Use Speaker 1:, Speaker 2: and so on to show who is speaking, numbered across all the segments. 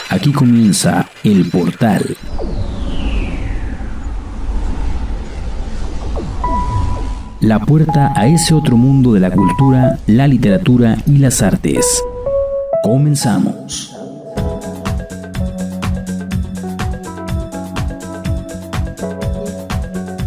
Speaker 1: Aquí comienza El Portal. La puerta a ese otro mundo de la cultura, la literatura y las artes. Comenzamos.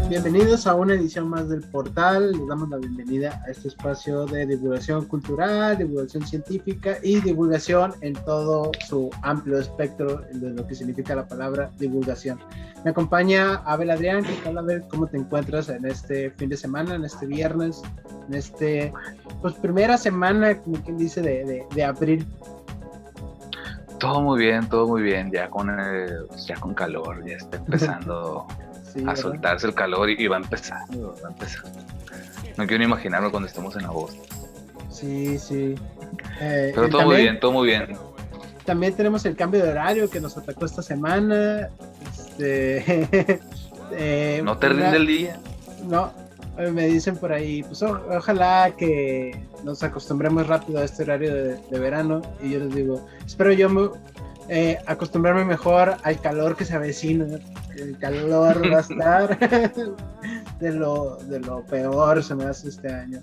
Speaker 2: Bienvenidos a una edición más del Portal. Les damos la bienvenida a este espacio de divulgación cultural, divulgación científica y divulgación en todo su amplio espectro de lo que significa la palabra divulgación. Me acompaña Abel Adrián. ¿Qué tal, Abel? ¿Cómo te encuentras en este fin de semana, en este viernes, en este, pues, primera semana, como quien dice, de abril?
Speaker 3: Todo muy bien, ya con calor, ya está empezando
Speaker 2: Sí,
Speaker 3: a
Speaker 2: ¿verdad?
Speaker 3: soltarse el calor y va a empezar. No quiero ni imaginarme cuando estemos en agosto.
Speaker 2: Sí.
Speaker 3: Pero todo muy bien.
Speaker 2: También tenemos el cambio de horario que nos atacó esta semana.
Speaker 3: ¿No te rinde el día?
Speaker 2: No, me dicen por ahí, pues ojalá que nos acostumbremos rápido a este horario de verano. Y yo les digo, espero yo acostumbrarme mejor al calor que se avecina. El calor va a estar de lo peor se me hace este año.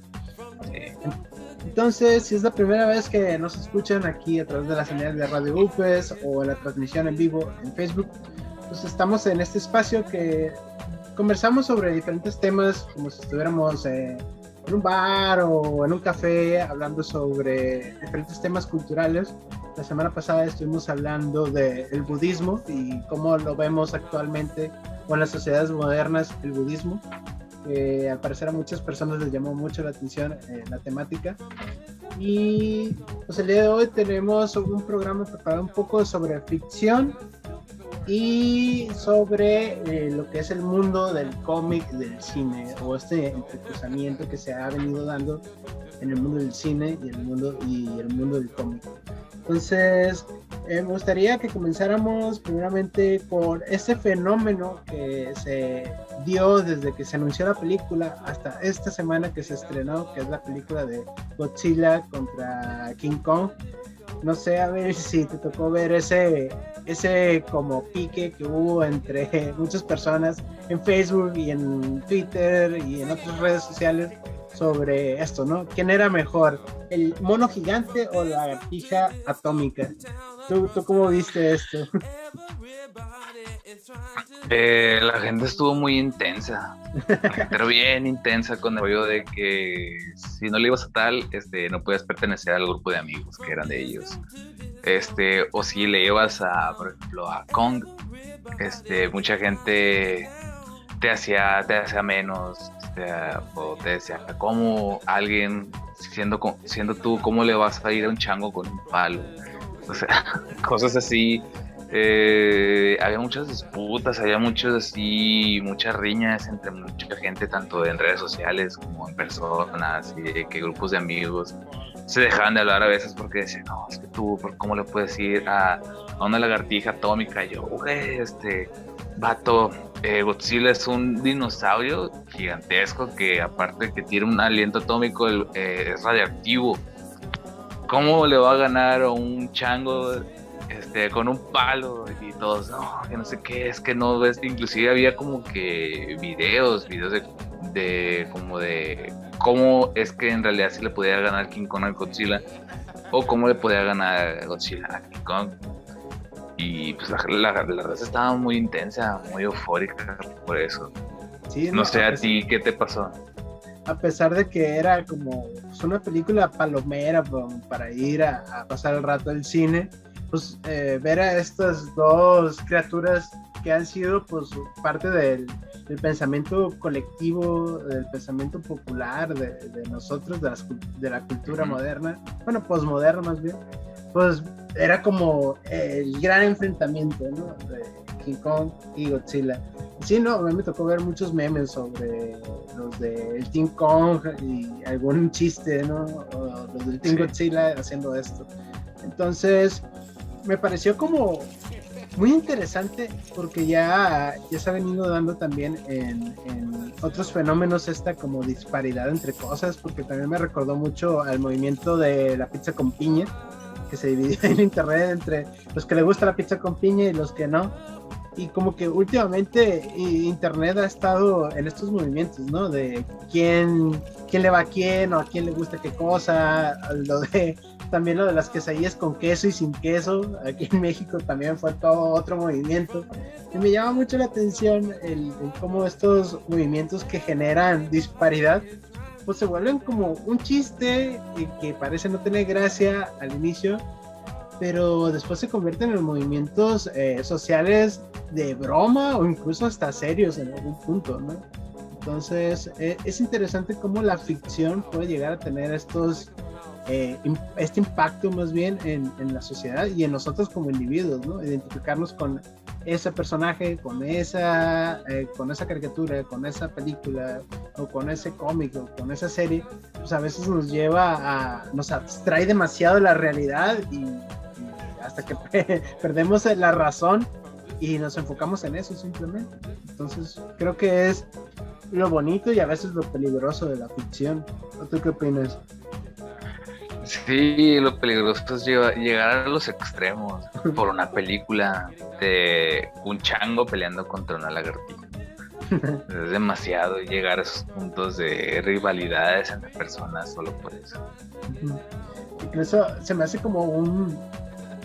Speaker 2: Entonces, si es la primera vez que nos escuchan aquí a través de la señal de Radio UPES o la transmisión en vivo en Facebook, pues estamos en este espacio que conversamos sobre diferentes temas, como si estuviéramos en un bar o en un café, hablando sobre diferentes temas culturales. La semana pasada estuvimos hablando del budismo y cómo lo vemos actualmente o en las sociedades modernas, el budismo. Al parecer a muchas personas les llamó mucho la atención la temática. Y pues el día de hoy tenemos un programa preparado un poco sobre ficción y sobre lo que es el mundo del cómic, del cine, o este entrecruzamiento que se ha venido dando en el mundo del cine y el mundo del cómic. Entonces, me gustaría que comenzáramos primeramente con este fenómeno que se dio desde que se anunció la película hasta esta semana que se estrenó, que es la película de Godzilla contra King Kong. No sé, a ver si te tocó ver ese como pique que hubo entre muchas personas en Facebook y en Twitter y en otras redes sociales sobre esto, ¿no? ¿Quién era mejor, el mono gigante o la lagartija atómica? ¿Tú cómo viste esto?
Speaker 3: La gente estuvo muy intensa, pero bien intensa con el rollo de que si no le ibas a tal, no podías pertenecer al grupo de amigos que eran de ellos. O si le ibas por ejemplo, a Kong, mucha gente te hacía menos, o te decía, ¿cómo alguien, siendo tú, cómo le vas a ir a un chango con un palo? O sea, cosas así. Había muchas disputas, había muchas riñas entre mucha gente, tanto en redes sociales como en personas, y que grupos de amigos se dejaban de hablar a veces porque decían, no, es que tú, ¿cómo le puedes ir a una lagartija atómica? Y yo, güey, vato, Godzilla es un dinosaurio gigantesco que, aparte de que tiene un aliento atómico, es radiactivo. ¿Cómo le va a ganar a un chango con un palo? Y todos, no, que no sé qué, es que no ves. Inclusive había como que videos de cómo es que en realidad sí le podía ganar King Kong a Godzilla, o cómo le podía ganar Godzilla a King Kong. Y pues la raza estaba muy intensa, muy eufórica por eso.
Speaker 2: Sí,
Speaker 3: no sé, a ti, ¿qué te pasó?
Speaker 2: A pesar de que era como pues, una película palomera para ir a pasar el rato del cine, pues ver a estas dos criaturas que han sido pues parte del pensamiento colectivo, del pensamiento popular de nosotros, de la cultura moderna, bueno, posmoderna más bien, pues era como el gran enfrentamiento, ¿no? De King Kong y Godzilla. Sí, no, a mí me tocó ver muchos memes sobre los del Team Kong y algún chiste, ¿no? O los del Team Godzilla haciendo esto. Entonces, me pareció como muy interesante porque ya se ha venido dando también en otros fenómenos esta como disparidad entre cosas, porque también me recordó mucho al movimiento de la pizza con piña, que se dividió en internet entre los que le gusta la pizza con piña y los que no. Y como que últimamente internet ha estado en estos movimientos, ¿no? De quién le va a quién, o a quién le gusta qué cosa, también lo de las quesadillas con queso y sin queso, aquí en México también fue todo otro movimiento. Y me llama mucho la atención el cómo estos movimientos que generan disparidad, pues se vuelven como un chiste que parece no tener gracia al inicio, pero después se convierten en movimientos sociales de broma o incluso hasta serios en algún punto, ¿no? Entonces es interesante cómo la ficción puede llegar a tener este impacto más bien en la sociedad y en nosotros como individuos, ¿no? Identificarnos con ese personaje, con esa caricatura, con esa película o con ese cómic o con esa serie, pues a veces nos abstrae demasiado de la realidad y hasta que perdemos la razón y nos enfocamos en eso simplemente. Entonces creo que es lo bonito y a veces lo peligroso de la ficción. ¿Tú qué opinas?
Speaker 3: Sí, lo peligroso es llegar a los extremos por una película de un chango peleando contra una lagartija. Es demasiado llegar a esos puntos de rivalidades entre personas solo por eso.
Speaker 2: Incluso se me hace como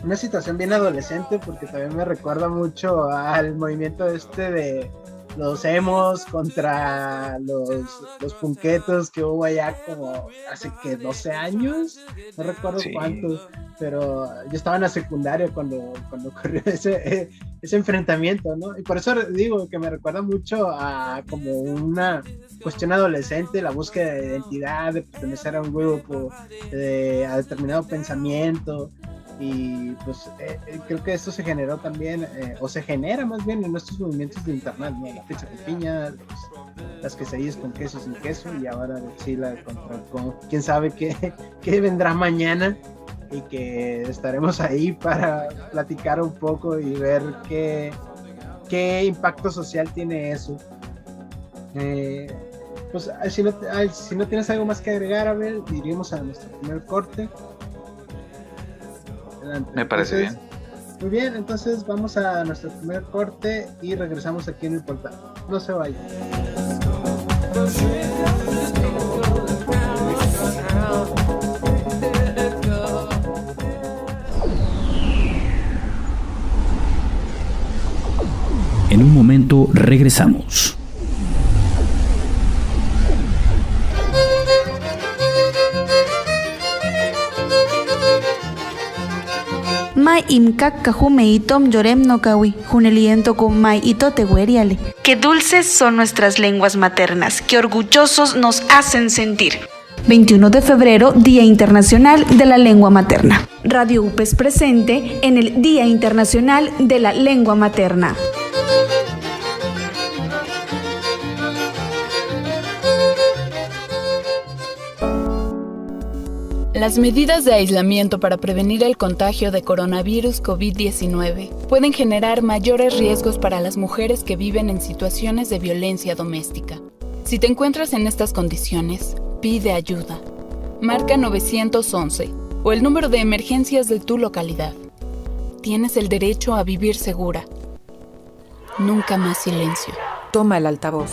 Speaker 2: una situación bien adolescente, porque también me recuerda mucho al movimiento de los emos contra los punquetos que hubo allá como hace 12 años, no recuerdo cuántos, pero yo estaba en la secundaria cuando ocurrió ese enfrentamiento, ¿no? Y por eso digo que me recuerda mucho a como una cuestión adolescente, la búsqueda de identidad, de pertenecer a un grupo, a determinado pensamiento. Y pues creo que esto se generó también, o se genera más bien en nuestros movimientos de internet, ¿no? La pizza con piña, las quesadillas con queso sin queso, y ahora Godzilla con quién sabe qué vendrá mañana, y que estaremos ahí para platicar un poco y ver qué impacto social tiene eso. Pues si no tienes algo más que agregar, Abel, iríamos a nuestro primer corte. Adelante.
Speaker 3: Me parece bien.
Speaker 2: Muy bien, entonces vamos a nuestro primer corte y regresamos aquí en el portal. No se vayan.
Speaker 1: En un momento regresamos.
Speaker 4: Mai imkak kajume itom llorem no kawi, juneliento con mai itote gueriale. Qué dulces son nuestras lenguas maternas, qué orgullosos nos hacen sentir. 21 de febrero, Día Internacional de la Lengua Materna. Radio UPES presente en el Día Internacional de la Lengua Materna.
Speaker 5: Las medidas de aislamiento para prevenir el contagio de coronavirus COVID-19 pueden generar mayores riesgos para las mujeres que viven en situaciones de violencia doméstica. Si te encuentras en estas condiciones, pide ayuda. Marca 911 o el número de emergencias de tu localidad. Tienes el derecho a vivir segura. Nunca más silencio.
Speaker 6: Toma el altavoz.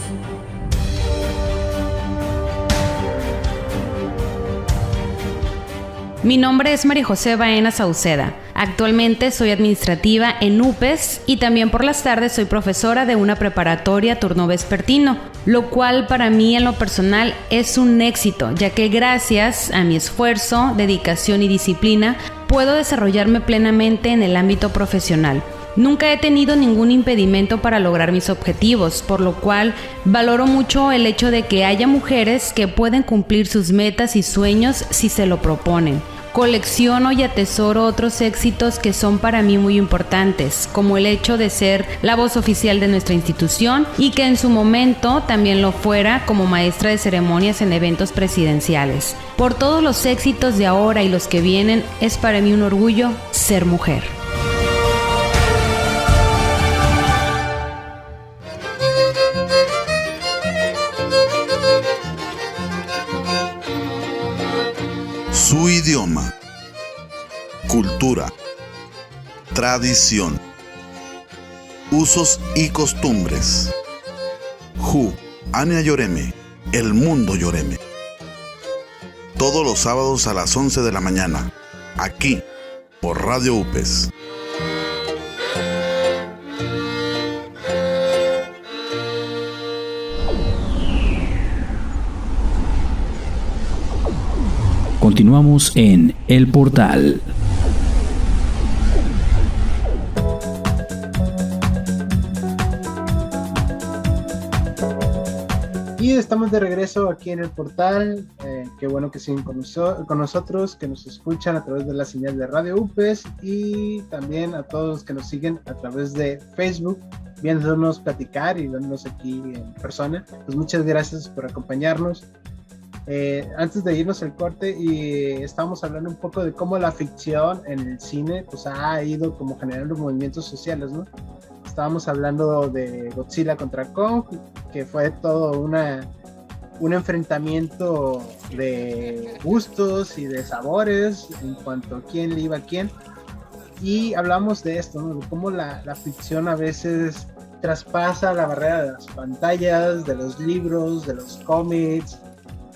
Speaker 7: Mi nombre es María José Baena Sauceda. Actualmente soy administrativa en UPES y también por las tardes soy profesora de una preparatoria turno vespertino, lo cual para mí en lo personal es un éxito, ya que gracias a mi esfuerzo, dedicación y disciplina puedo desarrollarme plenamente en el ámbito profesional. Nunca he tenido ningún impedimento para lograr mis objetivos, por lo cual valoro mucho el hecho de que haya mujeres que pueden cumplir sus metas y sueños si se lo proponen. Colecciono y atesoro otros éxitos que son para mí muy importantes, como el hecho de ser la voz oficial de nuestra institución y que en su momento también lo fuera como maestra de ceremonias en eventos presidenciales. Por todos los éxitos de ahora y los que vienen, es para mí un orgullo ser mujer.
Speaker 8: Su idioma.
Speaker 6: cultura, tradición, usos y costumbres. Ania Yoreme, el mundo Yoreme. Todos los sábados a las 11 de la mañana, aquí, por Radio UPES.
Speaker 1: Continuamos en El Portal.
Speaker 2: Y estamos de regreso aquí en El Portal. Qué bueno que siguen con nosotros, que nos escuchan a través de la señal de Radio UPES y también a todos los que nos siguen a través de Facebook, viéndonos platicar y vernos aquí en persona. Pues muchas gracias por acompañarnos. Antes de irnos al corte, y estábamos hablando un poco de cómo la ficción en el cine pues ha ido como generando movimientos sociales, ¿no? Estábamos hablando de Godzilla contra Kong, que fue todo un enfrentamiento de gustos y de sabores en cuanto a quién le iba a quién, y hablamos de esto, ¿no? De cómo la ficción a veces traspasa la barrera de las pantallas, de los libros, de los cómics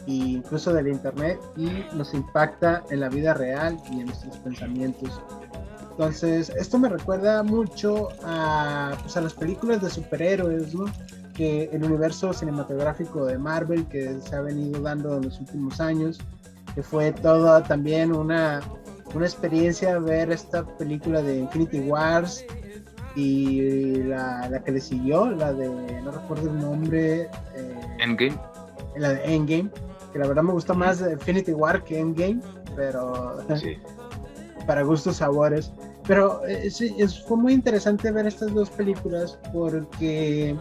Speaker 2: e incluso del internet, y nos impacta en la vida real y en nuestros pensamientos. Entonces, esto me recuerda mucho a las películas de superhéroes, ¿no? Que el universo cinematográfico de Marvel que se ha venido dando en los últimos años, que fue toda también una experiencia ver esta película de Infinity Wars y la que le siguió, la de, no recuerdo el nombre,
Speaker 3: Endgame.
Speaker 2: La de Endgame, que la verdad me gustó más de Infinity War que Endgame, pero sí, para gustos sabores. Pero sí, fue muy interesante ver estas dos películas porque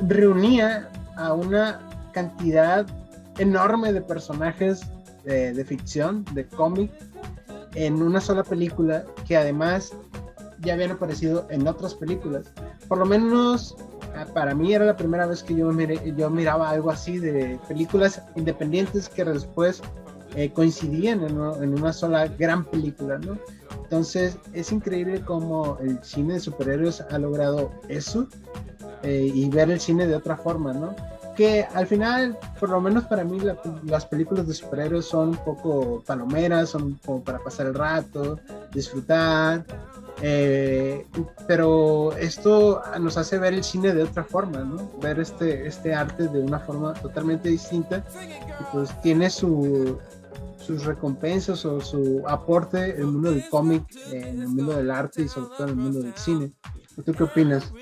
Speaker 2: reunía a una cantidad enorme de personajes de ficción, de cómic, en una sola película, que además ya habían aparecido en otras películas. Por lo menos para mí era la primera vez que yo miraba algo así, de películas independientes que después coincidían en una sola gran película, ¿no? Entonces es increíble cómo el cine de superhéroes ha logrado eso, y ver el cine de otra forma, ¿no? Que al final, por lo menos para mí, las películas de superhéroes son un poco palomeras, son como para pasar el rato, disfrutar, pero esto nos hace ver el cine de otra forma, ¿no? Ver este arte de una forma totalmente distinta, y pues tiene sus recompensas o su aporte en el mundo del cómic, en el mundo del arte y sobre todo en el mundo del cine. ¿Tú qué opinas?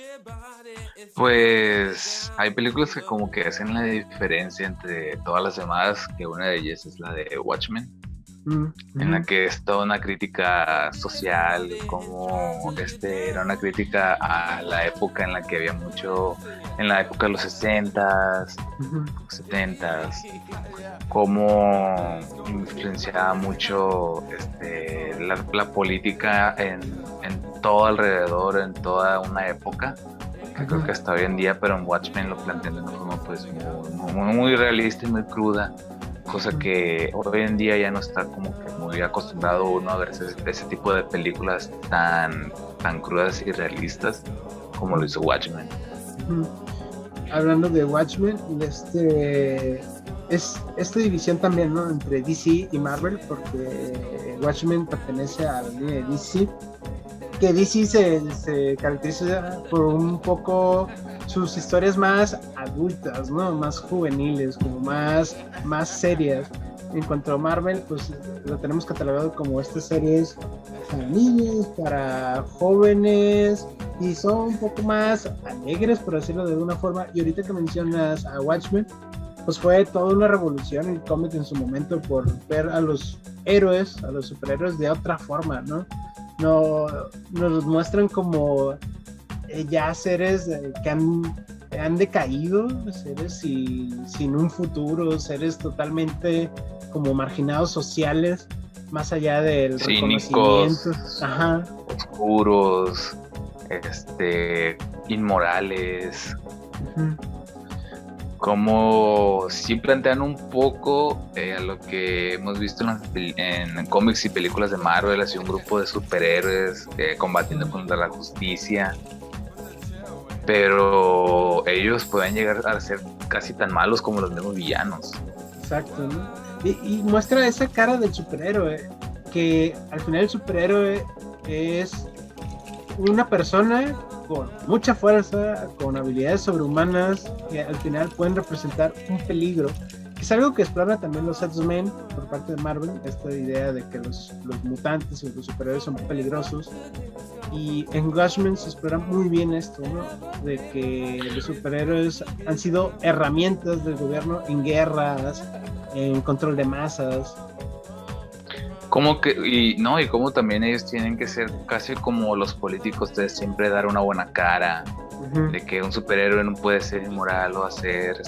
Speaker 3: Pues hay películas que como que hacen la diferencia entre todas las demás, que una de ellas es la de Watchmen, en la que es toda una crítica social, como era una crítica a la época en la que había mucho, en la época de los 60s, 70s, cómo influenciaba mucho la política en todo alrededor, en toda una época. Creo que hasta hoy en día, pero en Watchmen lo plantean de una forma pues muy realista y muy cruda, cosa que hoy en día ya no está como que muy acostumbrado uno a ver ese tipo de películas tan crudas y realistas como lo hizo Watchmen.
Speaker 2: Hablando de Watchmen, es esta división también, ¿no? Entre DC y Marvel, porque Watchmen pertenece a la línea de DC, que DC se caracteriza por un poco sus historias más adultas, ¿no? Más juveniles, como más serias. En cuanto a Marvel, pues lo tenemos catalogado como estas series para niños, para jóvenes, y son un poco más alegres, por decirlo de alguna forma. Y ahorita que mencionas a Watchmen, pues fue toda una revolución el cómic en su momento, por ver a los héroes, a los superhéroes de otra forma, ¿no? Nos muestran como ya seres que han decaído, seres sin un futuro, seres totalmente como marginados sociales, más allá del
Speaker 3: cínicos,
Speaker 2: reconocimiento.
Speaker 3: oscuros, inmorales. como sí plantean un poco a lo que hemos visto en cómics y películas de Marvel, así un grupo de superhéroes combatiendo contra la justicia, pero ellos pueden llegar a ser casi tan malos como los mismos villanos.
Speaker 2: Exacto, ¿no? Y muestra esa cara del superhéroe, que al final el superhéroe es una persona con mucha fuerza, con habilidades sobrehumanas, que al final pueden representar un peligro. Es algo que explora también los X-Men por parte de Marvel, esta idea de que los mutantes y los superhéroes son peligrosos. Y en Watchmen se explora muy bien esto, ¿no? De que los superhéroes han sido herramientas del gobierno en guerras, en control de masas.
Speaker 3: Y como también ellos tienen que ser casi como los políticos, de siempre dar una buena cara, de que un superhéroe no puede ser inmoral o hacer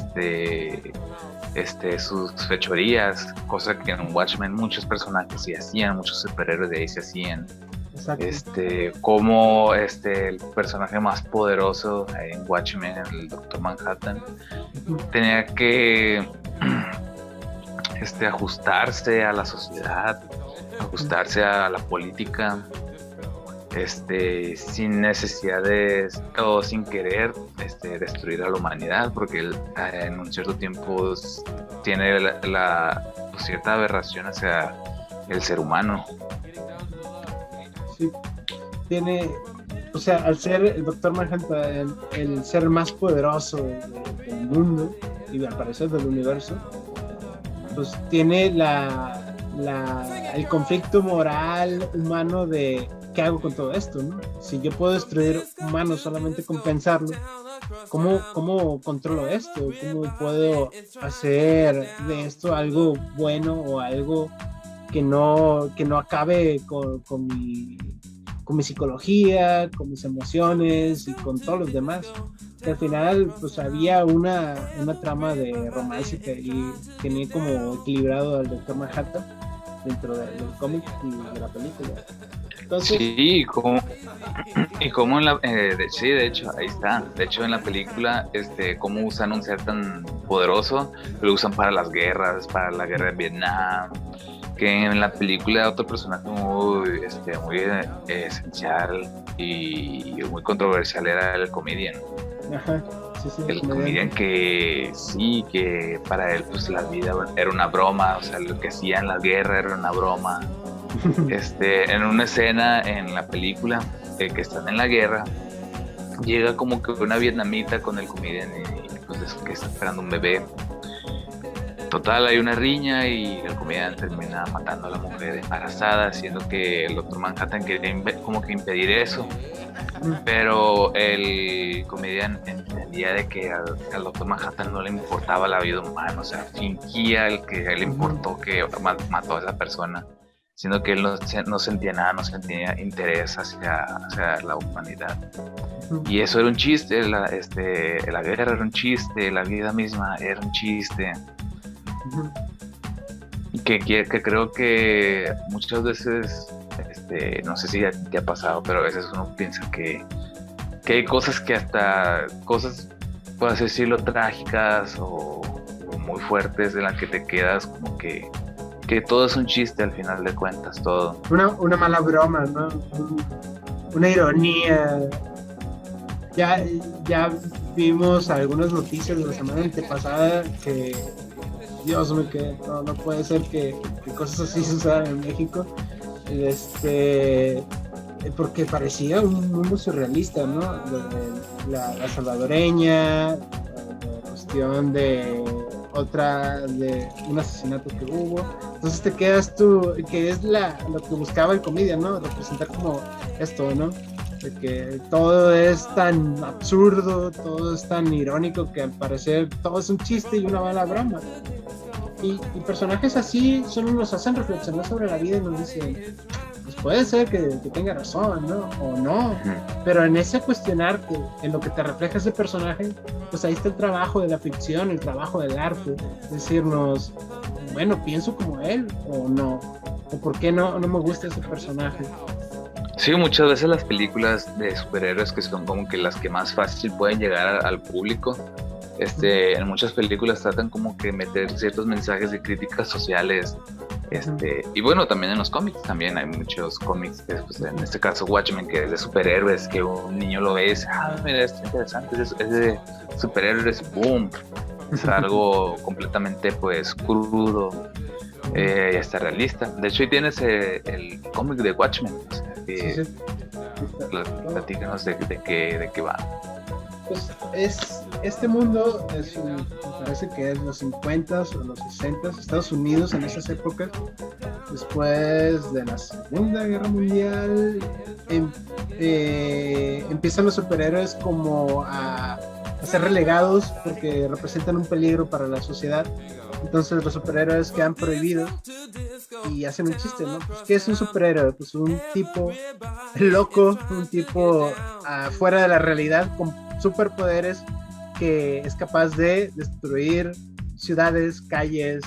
Speaker 3: sus fechorías, cosa que en Watchmen muchos personajes sí hacían, muchos superhéroes de ahí se hacían.
Speaker 2: Exacto.
Speaker 3: Como el personaje más poderoso en Watchmen, el Doctor Manhattan, tenía que ajustarse a la sociedad, ajustarse a la política, sin necesidad o sin querer destruir a la humanidad, porque él en un cierto tiempo tiene cierta aberración hacia el ser humano.
Speaker 2: Sí, tiene, o sea, al ser el Doctor Manhattan el ser más poderoso del mundo y al parecer del universo, pues tiene el conflicto moral humano de ¿qué hago con todo esto, no? Si yo puedo destruir humanos solamente con pensarlo, ¿cómo controlo esto? ¿Cómo puedo hacer de esto algo bueno o algo que no acabe con mi psicología, con mis emociones y con todos los demás? Que al final pues había una trama de romance que tenía como equilibrado al Doctor Manhattan dentro del cómic y de la película. Entonces,
Speaker 3: sí, como en de hecho, ahí está. De hecho, en la película, cómo usan un ser tan poderoso, lo usan para las guerras, para la guerra de Vietnam, que en la película otro personaje muy esencial y muy controversial era el comedian.
Speaker 2: Ajá, sí,
Speaker 3: el comedian que para él pues la vida era una broma, o sea, lo que hacía en la guerra era una broma. En una escena en la película que están en la guerra, llega como que una vietnamita con el comedian y pues que está esperando un bebé. Total, hay una riña y el comedian termina matando a la mujer embarazada, siendo que el Dr. Manhattan quería como que impedir eso. Pero el comedian entendía de que al Dr. Manhattan no le importaba la vida humana, o sea, fingía que a él le importó que mató a esa persona, siendo que él no sentía nada, no sentía interés hacia la humanidad. Y eso era un chiste, la guerra era un chiste, la vida misma era un chiste. Que creo que muchas veces, no sé si te ha pasado, pero a veces uno piensa que hay cosas por así decirlo, trágicas o muy fuertes, en las que te quedas como que todo es un chiste al final de cuentas, todo.
Speaker 2: Una mala broma, ¿no? Una ironía. Ya vimos algunas noticias de la semana antepasada que Dios mío, que no puede ser que cosas así sucedan en México, porque parecía un mundo surrealista, ¿no? La salvadoreña, la cuestión de un asesinato que hubo. Entonces te quedas tú, que es lo que buscaba el comedian, ¿no? Representar como esto, ¿no? De que todo es tan absurdo, todo es tan irónico, que al parecer todo es un chiste y una mala broma. Y personajes así solo nos hacen reflexionar sobre la vida y nos dicen, pues puede ser que tenga razón, ¿no? O no. Pero en ese cuestionar, en lo que te refleja ese personaje, pues ahí está el trabajo de la ficción, el trabajo del arte. Decirnos, bueno, pienso como él o no. O por qué no me gusta ese personaje.
Speaker 3: Sí, muchas veces las películas de superhéroes, que son como que las que más fácil pueden llegar al público, En muchas películas tratan como que meter ciertos mensajes de críticas sociales. Y bueno, también en los cómics, también hay muchos cómics, pues, en este caso Watchmen, que es de superhéroes, que un niño lo ve y dice, mira, es interesante, es de superhéroes, boom. Es algo completamente pues crudo, y hasta realista. De hecho, ahí tienes el cómic de Watchmen. O sea, que platícanos de qué va.
Speaker 2: Pues este mundo me parece que es los 50s o los 60s, Estados Unidos en esas épocas, después de la Segunda Guerra Mundial, empiezan los superhéroes como a ser relegados porque representan un peligro para la sociedad. Entonces los superhéroes quedan prohibidos y hacen un chiste, ¿no? Pues, ¿qué es un superhéroe? Pues un tipo loco, un tipo fuera de la realidad con superpoderes que es capaz de destruir ciudades, calles,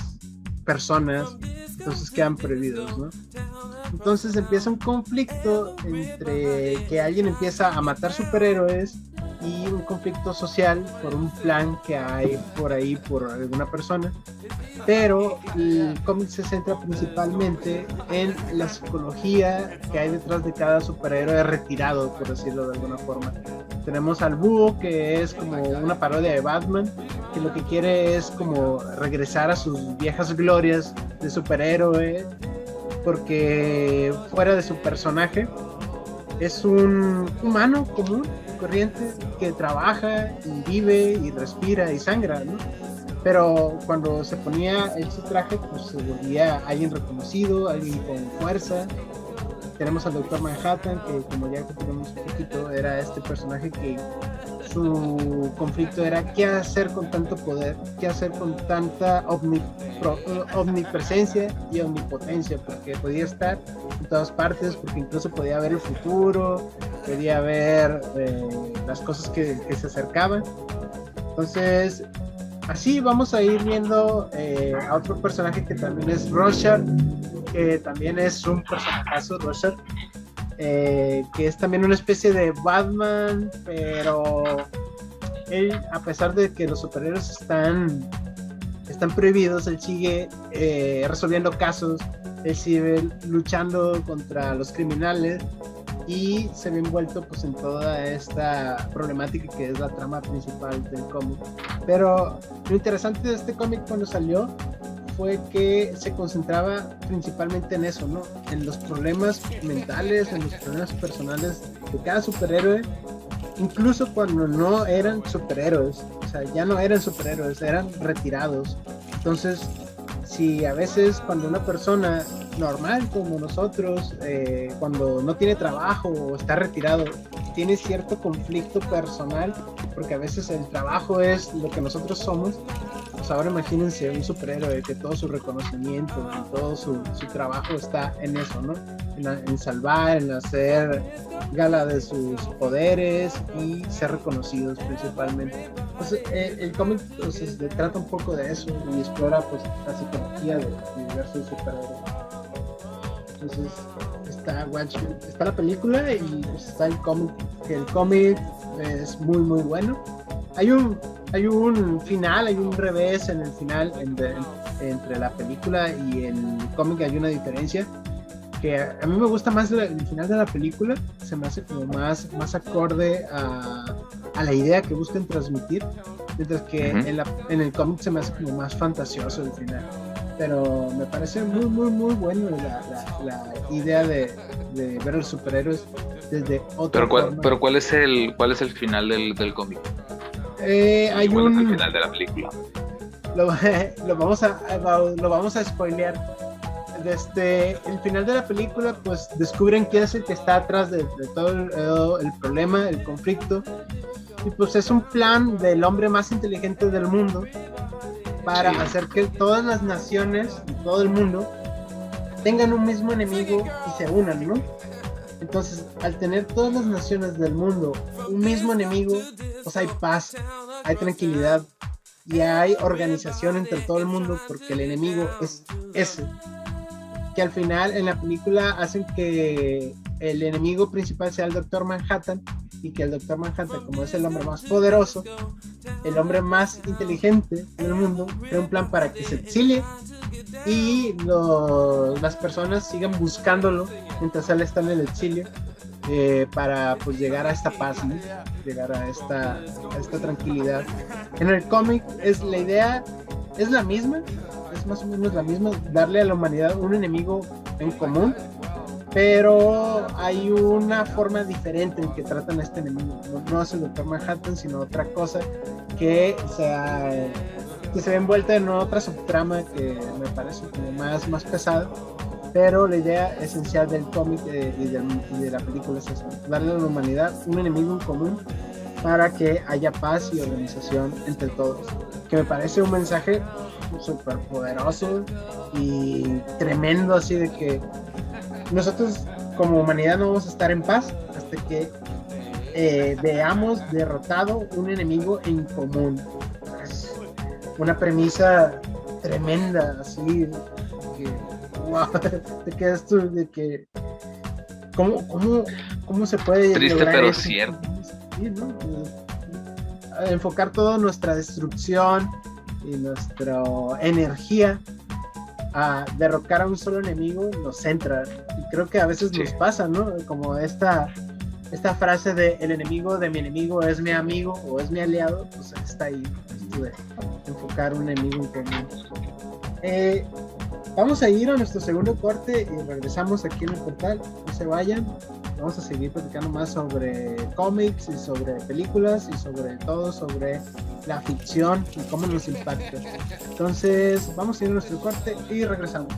Speaker 2: personas. Entonces quedan prohibidos, ¿no? Entonces empieza un conflicto entre que alguien empieza a matar superhéroes y un conflicto social por un plan que hay por ahí por alguna persona, pero el cómic se centra principalmente en la psicología que hay detrás de cada superhéroe retirado, por decirlo de alguna forma. Tenemos al Búho, que es como una parodia de Batman, que lo que quiere es como regresar a sus viejas glorias de superhéroe, porque fuera de su personaje es un humano común, corriente, que trabaja y vive y respira y sangra, ¿no? Pero cuando se ponía en su traje, pues se volvía alguien reconocido, alguien con fuerza. Tenemos al Doctor Manhattan, que como ya tenemos un poquito, era este personaje que su conflicto era qué hacer con tanto poder, qué hacer con tanta omnipresencia y omnipotencia, porque podía estar en todas partes, porque incluso podía ver el futuro, podía ver las cosas que se acercaban. Entonces, así vamos a ir viendo a otro personaje que también es Rorschach, que también es un personajazo, Rorschach, que es también una especie de Batman, pero él, a pesar de que los superhéroes están prohibidos, él sigue resolviendo casos, él sigue luchando contra los criminales y se ve envuelto pues en toda esta problemática que es la trama principal del cómic. Pero lo interesante de este cómic cuando salió fue que se concentraba principalmente en eso, ¿no? En los problemas mentales, en los problemas personales de cada superhéroe, incluso cuando no eran superhéroes, o sea, ya no eran superhéroes, eran retirados. Entonces, si a veces cuando una persona normal como nosotros, cuando no tiene trabajo o está retirado, tiene cierto conflicto personal, porque a veces el trabajo es lo que nosotros somos, pues ahora imagínense un superhéroe que todo su reconocimiento y todo su trabajo está en eso, ¿no? En salvar, en hacer gala de sus poderes y ser reconocidos principalmente. Entonces, el cómic pues, trata un poco de eso y explora pues la psicología del universo de superhéroes. Entonces está Watchmen, está la película y pues, está el cómic, que el cómic es muy muy bueno. Hay un final, hay un revés en el final entre la película y el cómic. Hay una diferencia que a mí me gusta más el final de la película, se me hace como más acorde a la idea que buscan transmitir, mientras que en el cómic se me hace como más fantasioso el final. Pero me parece muy muy muy bueno la idea de ver a los superhéroes desde otra forma.
Speaker 3: Pero ¿cuál es el final del cómic?
Speaker 2: Hay
Speaker 3: ¿Cuál es el final de la película?
Speaker 2: Lo vamos a spoilear. El final de la película, pues descubren quién es el que está atrás de todo el problema, el conflicto, y pues es un plan del hombre más inteligente del mundo para hacer que todas las naciones y todo el mundo tengan un mismo enemigo y se unan, ¿no? Entonces, al tener todas las naciones del mundo un mismo enemigo, pues hay paz, hay tranquilidad y hay organización entre todo el mundo, porque el enemigo es ese. Que al final en la película hacen que el enemigo principal sea el Doctor Manhattan, y que el Doctor Manhattan, como es el hombre más poderoso, el hombre más inteligente del mundo crea un plan para que se exilie y las personas sigan buscándolo mientras él está en el exilio, para pues llegar a esta paz, ¿no? Llegar a esta tranquilidad. En el cómic la idea es la misma, es más o menos la misma, darle a la humanidad un enemigo en común, pero hay una forma diferente en que tratan a este enemigo. No es el Doctor Manhattan, sino otra cosa que se ve envuelta en otra subtrama que me parece como más pesada, pero la idea esencial del cómic y de la película es eso, darle a la humanidad un enemigo en común para que haya paz y organización entre todos, que me parece un mensaje súper poderoso y tremendo, así de que nosotros como humanidad no vamos a estar en paz hasta que veamos derrotado un enemigo en común. Es una premisa tremenda, así que wow, te quedas tú de que ¿cómo se puede
Speaker 3: triste
Speaker 2: lograr
Speaker 3: pero
Speaker 2: eso?
Speaker 3: cierto.
Speaker 2: Sí, ¿no? Enfocar toda nuestra destrucción y nuestra energía a derrocar a un solo enemigo nos centra, y creo que a veces nos pasa, ¿no? Como esta frase de el enemigo de mi enemigo es mi amigo o es mi aliado, pues está ahí, esto de enfocar un enemigo en común. Vamos a ir a nuestro segundo corte y regresamos aquí en el portal. No se vayan, vamos a seguir platicando más sobre cómics y sobre películas y sobre todo sobre la ficción y cómo nos impacta. Entonces vamos a ir a nuestro corte y regresamos.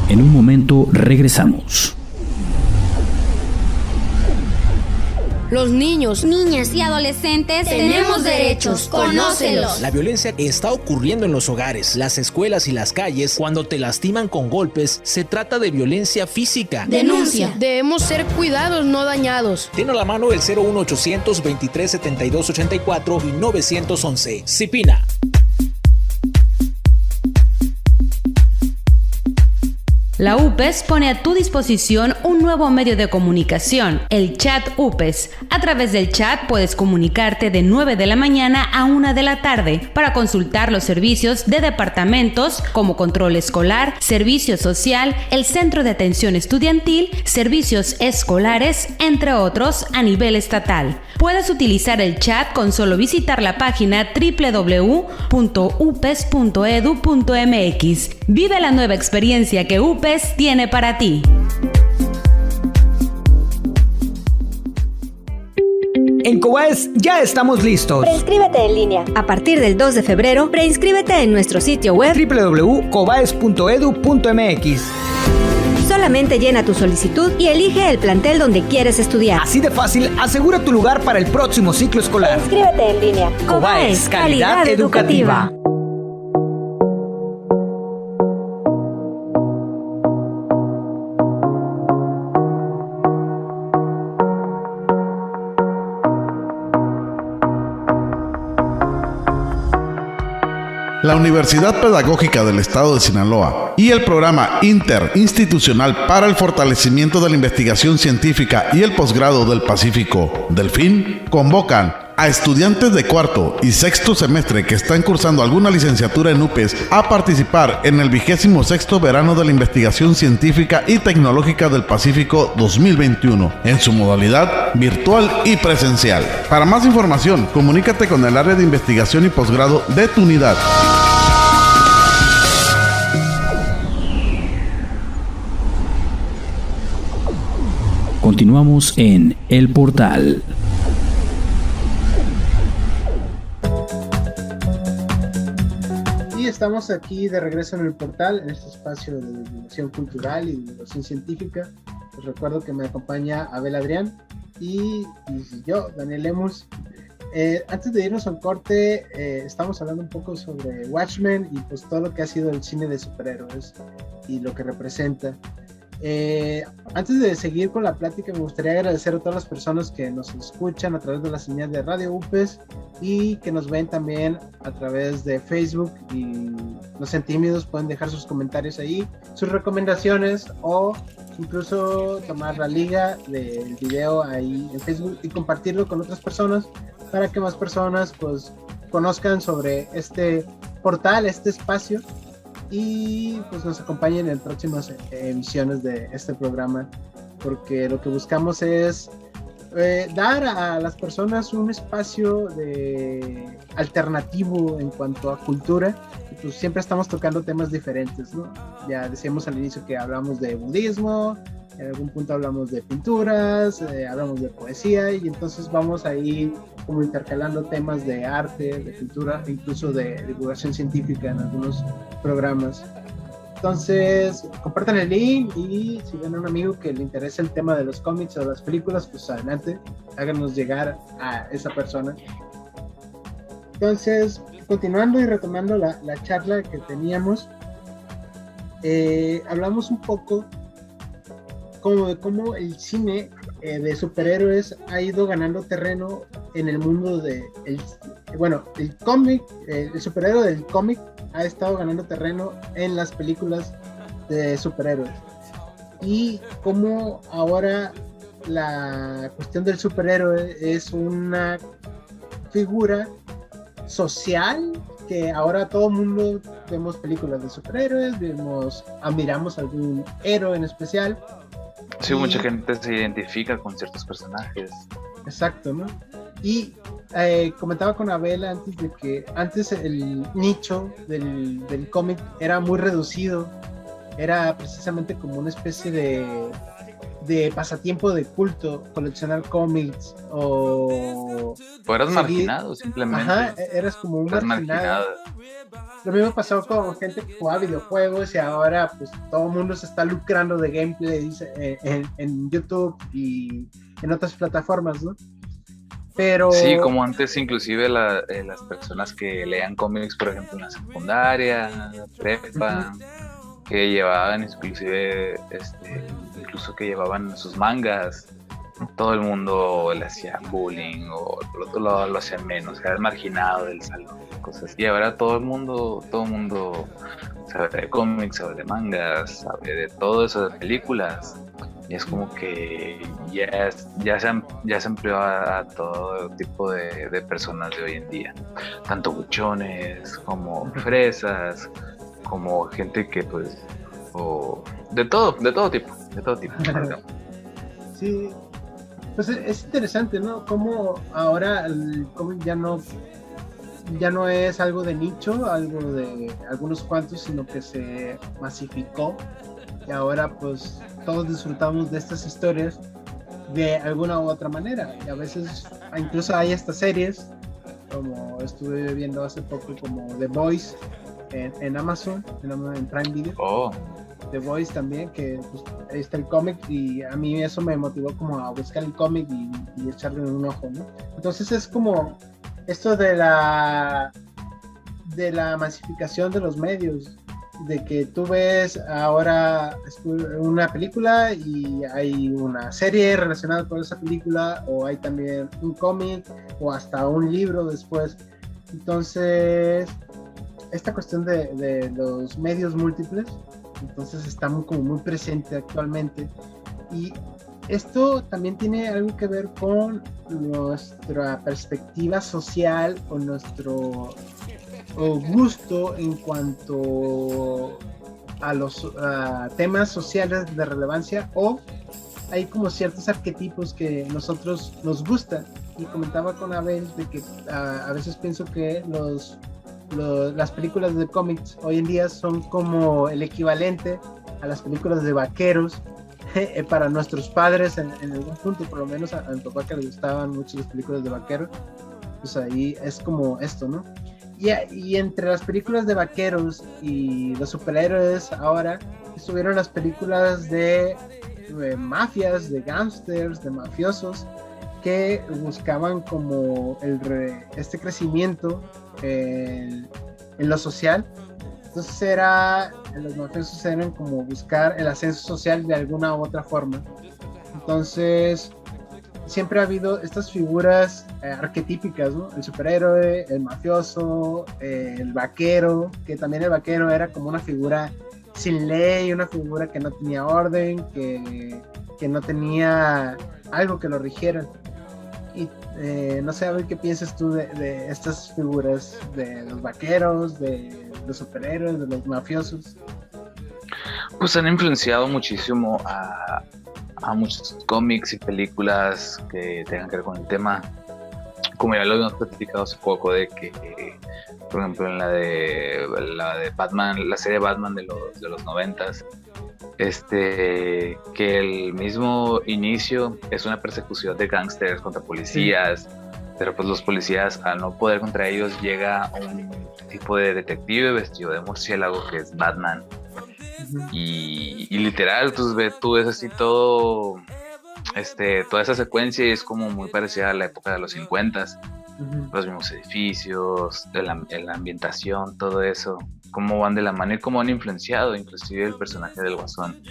Speaker 1: En un momento regresamos.
Speaker 8: Los niños,
Speaker 9: niñas y adolescentes tenemos derechos, conócelos.
Speaker 10: La violencia está ocurriendo en los hogares, las escuelas y las calles. Cuando te lastiman con golpes, se trata de violencia física.
Speaker 8: Denuncia. Debemos ser cuidados, no dañados.
Speaker 10: Tiene a la mano el 01800 23 72 84 y 911. CIPINA.
Speaker 7: La UPES pone a tu disposición un nuevo medio de comunicación, el chat UPES. A través del chat puedes comunicarte de 9 de la mañana a 1 de la tarde para consultar los servicios de departamentos como control escolar, servicio social, el centro de atención estudiantil, servicios escolares, entre otros, a nivel estatal. Puedes utilizar el chat con solo visitar la página www.upes.edu.mx. Vive la nueva experiencia que UPES tiene para ti.
Speaker 11: En Cobaes ya estamos listos.
Speaker 12: Preinscríbete en línea. A partir del 2 de febrero, preinscríbete en nuestro sitio web
Speaker 11: www.cobaes.edu.mx.
Speaker 12: Solamente llena tu solicitud y elige el plantel donde quieres estudiar.
Speaker 11: Así de fácil, asegura tu lugar para el próximo ciclo escolar.
Speaker 12: Inscríbete en línea.
Speaker 11: Cobaes, calidad educativa.
Speaker 6: La Universidad Pedagógica del Estado de Sinaloa y el Programa Interinstitucional para el Fortalecimiento de la Investigación Científica y el Posgrado del Pacífico, Delfín, convocan a estudiantes de cuarto y sexto semestre que están cursando alguna licenciatura en UPES a participar en el 26º Verano de la Investigación Científica y Tecnológica del Pacífico 2021, en su modalidad virtual y presencial. Para más información, comunícate con el área de investigación y posgrado de tu unidad.
Speaker 1: Continuamos en El Portal.
Speaker 2: Y estamos aquí de regreso en El Portal, en este espacio de divulgación cultural y divulgación científica. Les recuerdo que me acompaña Abel Adrián y yo, Daniel Lemus. Antes de irnos al corte, estamos hablando un poco sobre Watchmen y pues todo lo que ha sido el cine de superhéroes y lo que representa. Antes de seguir con la plática, me gustaría agradecer a todas las personas que nos escuchan a través de la señal de Radio UPES y que nos ven también a través de Facebook, y no sean tímidos, pueden dejar sus comentarios ahí, sus recomendaciones, o incluso tomar la liga del video ahí en Facebook y compartirlo con otras personas para que más personas pues conozcan sobre este portal, este espacio, y pues nos acompañen en próximas emisiones de este programa, porque lo que buscamos es dar a las personas un espacio alternativo en cuanto a cultura. Pues siempre estamos tocando temas diferentes, ¿no? Ya decíamos al inicio que hablamos de budismo, en algún punto hablamos de pinturas, hablamos de poesía, y entonces vamos ahí como intercalando temas de arte, de cultura, e incluso de divulgación científica en algunos programas. Entonces, compartan el link, y si ven a un amigo que le interesa el tema de los cómics o las películas, pues adelante, háganos llegar a esa persona. Entonces, continuando y retomando la charla que teníamos, hablamos un poco de cómo el cine de superhéroes ha ido ganando terreno en el mundo el cómic, el superhéroe del cómic ha estado ganando terreno en las películas de superhéroes, y cómo ahora la cuestión del superhéroe es una figura social, que ahora todo el mundo vemos películas de superhéroes, admiramos a algún héroe en especial.
Speaker 3: Sí, mucha gente se identifica con ciertos personajes.
Speaker 2: Exacto, ¿no? Y comentaba con Abel antes de que antes el nicho del cómic era muy reducido, era precisamente como una especie de pasatiempo de culto, coleccionar cómics o
Speaker 3: eras marginado simplemente.
Speaker 2: Ajá, eras como un marginado. Lo mismo pasó con gente que jugaba videojuegos, y ahora pues todo el mundo se está lucrando de gameplays en YouTube y en otras plataformas, ¿no? Pero
Speaker 3: sí, como antes inclusive las personas que leían cómics, por ejemplo, en la secundaria, prepa, que llevaban incluso que llevaban sus mangas, todo el mundo le hacía bullying o lo hacían menos, era el marginado del salón, cosas así. Y ahora todo el mundo sabe de cómics, sabe de mangas, sabe de todo eso, de películas, y es como que ya se amplió a todo tipo de personas de hoy en día, tanto buchones como fresas, como gente que pues de todo tipo.
Speaker 2: Sí, pues es interesante, ¿no? Como ahora el cómic ya no es algo de nicho, algo de algunos cuantos, sino que se masificó, y ahora pues todos disfrutamos de estas historias de alguna u otra manera, y a veces incluso hay estas series, como estuve viendo hace poco, como The Boys en Amazon, en Prime Video. The Voice también, que pues, ahí está el cómic, y a mí eso me motivó como a buscar el cómic y echarle un ojo, ¿no? Entonces es como esto de la masificación de los medios, de que tú ves ahora una película y hay una serie relacionada con esa película, o hay también un cómic o hasta un libro después. Entonces esta cuestión de los medios múltiples, entonces está como muy presente actualmente, y esto también tiene algo que ver con nuestra perspectiva social, con nuestro gusto en cuanto a los temas sociales de relevancia, o hay como ciertos arquetipos que nosotros nos gustan. Y comentaba con Abel de que a veces pienso que las películas de cómics hoy en día son como el equivalente a las películas de vaqueros para nuestros padres en algún punto, por lo menos a mi papá, que le gustaban mucho las películas de vaqueros, pues ahí es como esto, ¿no? Y entre las películas de vaqueros y los superhéroes ahora estuvieron las películas de mafias, de gángsters, de mafiosos, que buscaban como este crecimiento en lo social. Entonces era los mafiosos eran como buscar el ascenso social de alguna u otra forma. Entonces, siempre ha habido estas figuras arquetípicas, ¿no? El superhéroe, el mafioso, el vaquero, que también el vaquero era como una figura sin ley, una figura que no tenía orden, que no tenía algo que lo rigiera. Y no sé, a ver qué piensas tú de estas figuras, de los vaqueros, de los superhéroes, de los mafiosos.
Speaker 3: Pues han influenciado muchísimo a muchos cómics y películas que tengan que ver con el tema. Como ya lo habíamos platicado hace poco, de que, por ejemplo, en la de Batman, la serie Batman de los 90s, que el mismo inicio es una persecución de gángsters contra policías, pero pues los policías, al no poder contra ellos, llega un tipo de detective vestido de murciélago que es Batman. Y literal, tú ves así todo, toda esa secuencia, y es como muy parecida a la época de los 50s. Los mismos edificios, la ambientación, todo eso, cómo van de la mano y cómo han influenciado. Inclusive el personaje del Guasón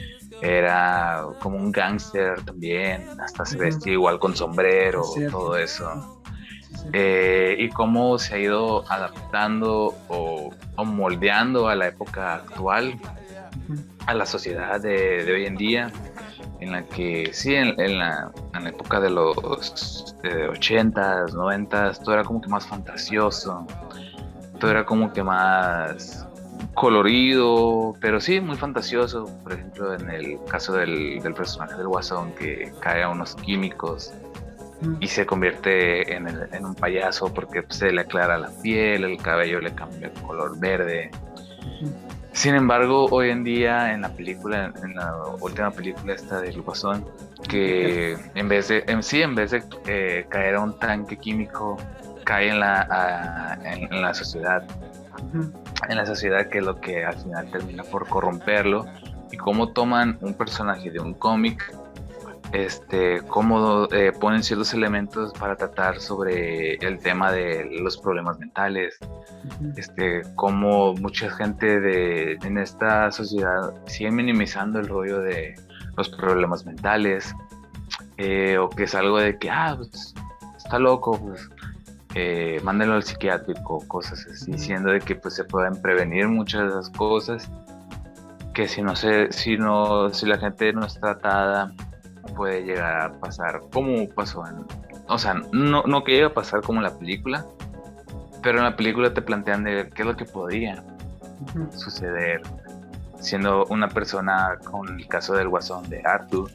Speaker 3: era como un gángster también, hasta se vestía igual con sombrero, todo eso. Y cómo se ha ido adaptando o moldeando a la época actual, a la sociedad de hoy en día, en la que sí, en la época de los 80s, 90s, todo era como que más fantasioso, todo era como que más colorido, pero sí, muy fantasioso. Por ejemplo, en el caso del personaje del Guasón, que cae a unos químicos y se convierte en un payaso porque pues, se le aclara la piel, el cabello le cambia el color verde. Sin embargo, hoy en día en la última película esta del Guasón, que en vez de caer a un tanque químico, cae en la sociedad. En la sociedad, que es lo que al final termina por corromperlo. Y cómo toman un personaje de un cómic, cómo ponen ciertos elementos para tratar sobre el tema de los problemas mentales, cómo mucha gente en esta sociedad sigue minimizando el rollo de los problemas mentales, o que es algo de que, pues, está loco, pues, mándenlo al psiquiátrico, cosas así, siendo de que pues se pueden prevenir muchas de esas cosas, que si la gente no es tratada, puede llegar a pasar como pasó no que llegue a pasar como en la película, pero en la película te plantean de qué es lo que podía suceder, siendo una persona, con el caso del Guasón de Arthur,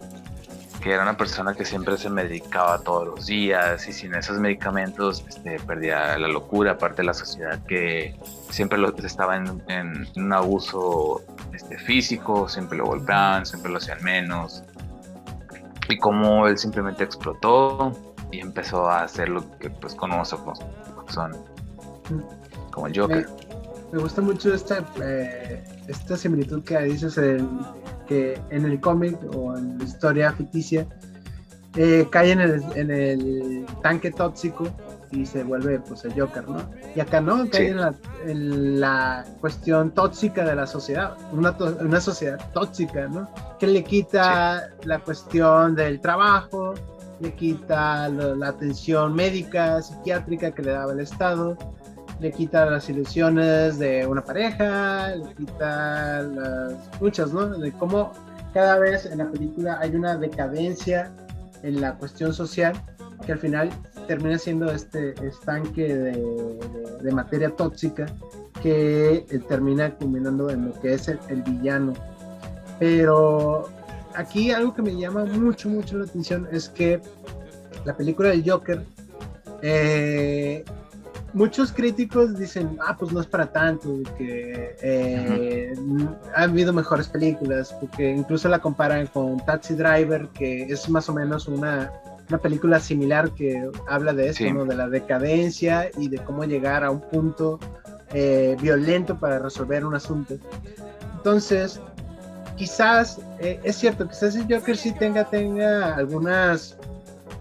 Speaker 3: que era una persona que siempre se medicaba todos los días, y sin esos medicamentos perdía la locura, aparte de la sociedad que siempre estaba en un abuso físico, siempre lo golpeaban, siempre lo hacían menos, y cómo él simplemente explotó y empezó a hacer lo que pues conocemos como el Joker.
Speaker 2: Me gusta mucho esta similitud que dices, que en el cómic o en la historia ficticia cae en el tanque tóxico y se vuelve pues el Joker, ¿no? Y acá no, cae en la cuestión tóxica de la sociedad, una sociedad tóxica, ¿no? Que le quita la cuestión del trabajo, le quita la atención médica, psiquiátrica que le daba el Estado, le quita las ilusiones de una pareja, le quita muchas, ¿no? De cómo cada vez en la película hay una decadencia en la cuestión social, que al final termina siendo este estanque de materia tóxica que termina culminando en lo que es el villano. Pero aquí algo que me llama mucho la atención es que la película del Joker, muchos críticos dicen, pues no es para tanto, que ha habido mejores películas, porque incluso la comparan con Taxi Driver, que es más o menos una película similar que habla de eso, ¿no? De la decadencia y de cómo llegar a un punto violento para resolver un asunto. Entonces, quizás, es cierto, quizás el Joker sí tenga algunas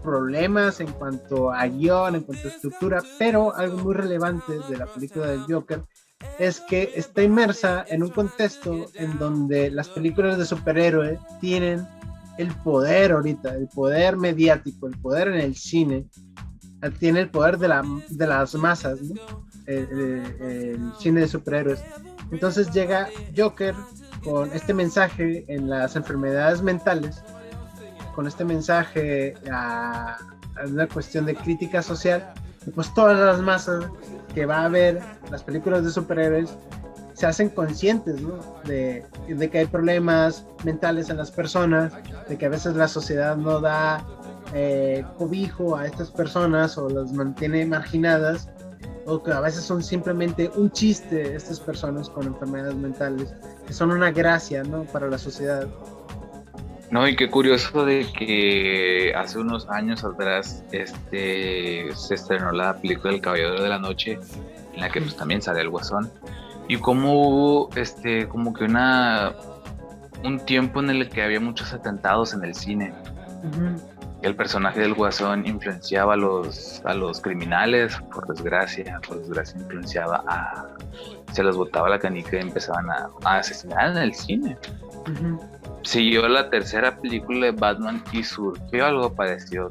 Speaker 2: problemas en cuanto a guión, en cuanto a estructura, pero algo muy relevante de la película del Joker es que está inmersa en un contexto en donde las películas de superhéroe tienen el poder ahorita, el poder mediático, el poder en el cine, tiene el poder de las masas, ¿no? El cine de superhéroes. Entonces llega Joker con este mensaje en las enfermedades mentales, con este mensaje a una cuestión de crítica social, y pues todas las masas que va a ver las películas de superhéroes se hacen conscientes, ¿no? de que hay problemas mentales en las personas, de que a veces la sociedad no da cobijo a estas personas o las mantiene marginadas, o que a veces son simplemente un chiste estas personas con enfermedades mentales, que son una gracia, ¿no? para la sociedad.
Speaker 3: No, y qué curioso de que hace unos años atrás se estrenó la película El Caballero de la Noche, en la que pues también sale el Guasón, y como hubo como que un tiempo en el que había muchos atentados en el cine. El personaje del Guasón influenciaba a los criminales, por desgracia influenciaba se los botaba la canica y empezaban a asesinar en el cine. Siguió la tercera película de Batman y surgió algo parecido.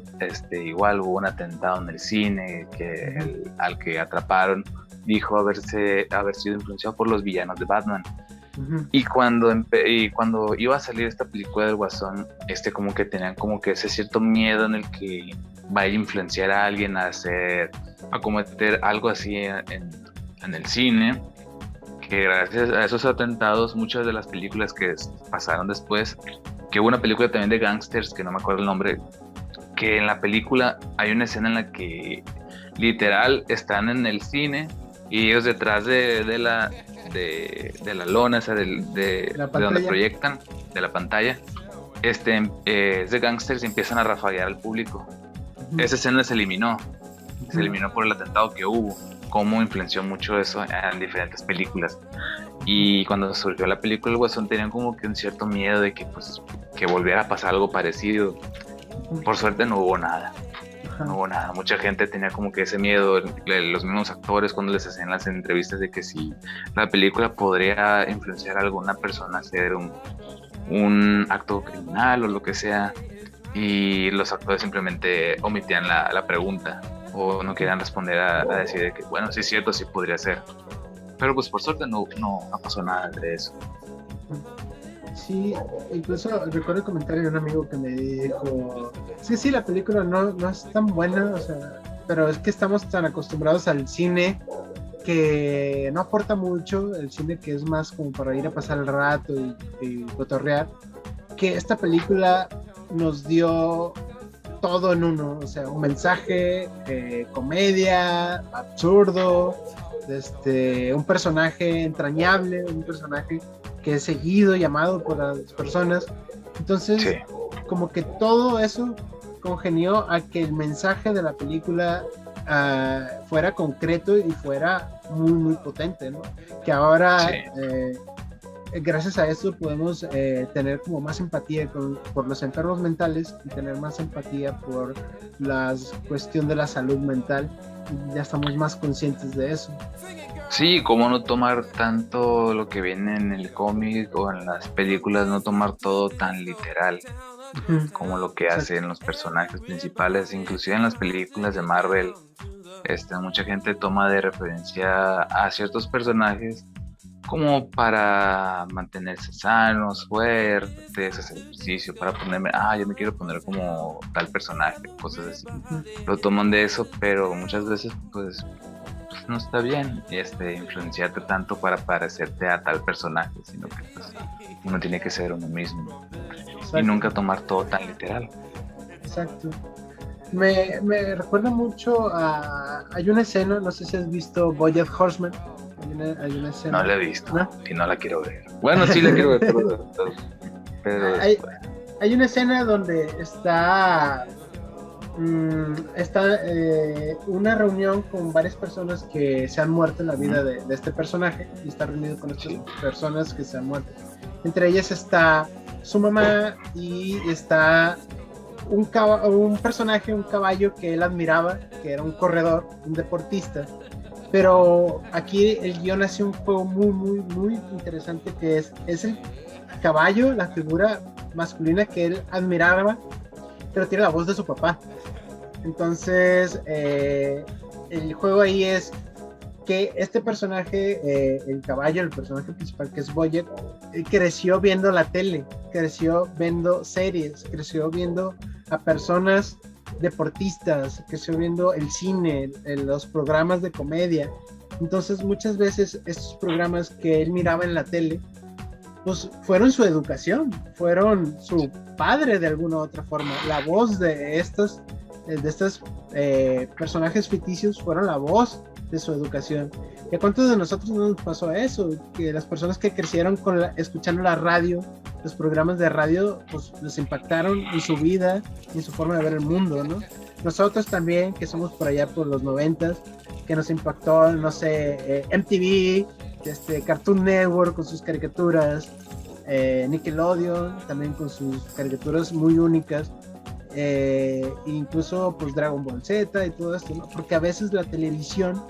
Speaker 3: Igual hubo un atentado en el cine al que atraparon, dijo haber sido influenciado por los villanos de Batman. Y cuando iba a salir esta película del Guasón, como que tenían como que ese cierto miedo en el que vaya a influenciar a alguien a cometer algo así en el cine, que gracias a esos atentados muchas de las películas que pasaron después, que hubo una película también de gangsters que no me acuerdo el nombre, que en la película hay una escena en la que literal están en el cine y ellos detrás de la lona, o sea, de donde proyectan, de la pantalla, es de gangsters y empiezan a rafaguear al público. Esa escena se eliminó por el atentado que hubo. Cómo influenció mucho eso en diferentes películas. Y cuando surgió la película El Guasón tenían como que un cierto miedo de que volviera a pasar algo parecido. Por suerte no hubo nada. Mucha gente tenía como que ese miedo, los mismos actores cuando les hacían las entrevistas, de que si la película podría influenciar a alguna persona a hacer un acto criminal o lo que sea, y los actores simplemente omitían la pregunta o no querían responder a decir que bueno, sí es cierto, sí podría ser, pero pues por suerte no pasó nada de eso.
Speaker 2: Sí, incluso recuerdo el comentario de un amigo que me dijo, sí, la película no es tan buena, o sea, pero es que estamos tan acostumbrados al cine que no aporta mucho, el cine que es más como para ir a pasar el rato y cotorrear, que esta película nos dio todo en uno, o sea, un mensaje, comedia, absurdo, un personaje entrañable, un personaje que es seguido, llamado por las personas. Entonces, sí, como que todo eso congenió a que el mensaje de la película fuera concreto y fuera muy, muy potente, ¿no? Que ahora, sí, gracias a eso podemos tener como más empatía por los enfermos mentales y tener más empatía por la cuestión de la salud mental. Ya estamos más conscientes de eso.
Speaker 3: Sí, cómo no tomar tanto lo que viene en el cómic o en las películas, no tomar todo tan literal como lo que hacen los personajes principales. Inclusive en las películas de Marvel, mucha gente toma de referencia a ciertos personajes como para mantenerse sanos, fuertes, hacer ejercicio, para ponerme, yo me quiero poner como tal personaje, cosas así. Lo toman de eso, pero muchas veces pues no está bien influenciarte tanto para parecerte a tal personaje, sino que pues, uno tiene que ser uno mismo. Exacto. Y nunca tomar todo tan literal.
Speaker 2: Exacto. Me recuerda mucho hay una escena, no sé si has visto BoJack Horseman. Hay una escena.
Speaker 3: No la he visto, ¿no? Y no la quiero ver. Bueno, sí la quiero ver, pero
Speaker 2: hay una escena donde está una reunión con varias personas que se han muerto en la vida de este personaje, y está reunido con estas personas que se han muerto. Entre ellas está su mamá y está un personaje, un caballo que él admiraba, que era un corredor, un deportista, Pero aquí el guión hace un juego muy interesante, que es el caballo, la figura masculina que él admiraba, pero tiene la voz de su papá. Entonces el juego ahí es que este personaje, el caballo, el personaje principal, que es Boyet, creció viendo la tele, creció viendo series, creció viendo a personas deportistas, creció viendo el cine, los programas de comedia. Entonces muchas veces estos programas que él miraba en la tele pues fueron su educación, fueron su padre de alguna u otra forma. La voz de estos personajes ficticios fueron la voz de su educación. ¿Y a cuántos de nosotros no nos pasó eso? Que las personas que crecieron escuchando la radio, los programas de radio, pues les impactaron en su vida y en su forma de ver el mundo, ¿no? Nosotros también, que somos por allá por los 90s, que nos impactó, no sé, MTV, Cartoon Network con sus caricaturas, Nickelodeon también con sus caricaturas muy únicas, incluso pues Dragon Ball Z y todo esto, ¿no? Porque a veces la televisión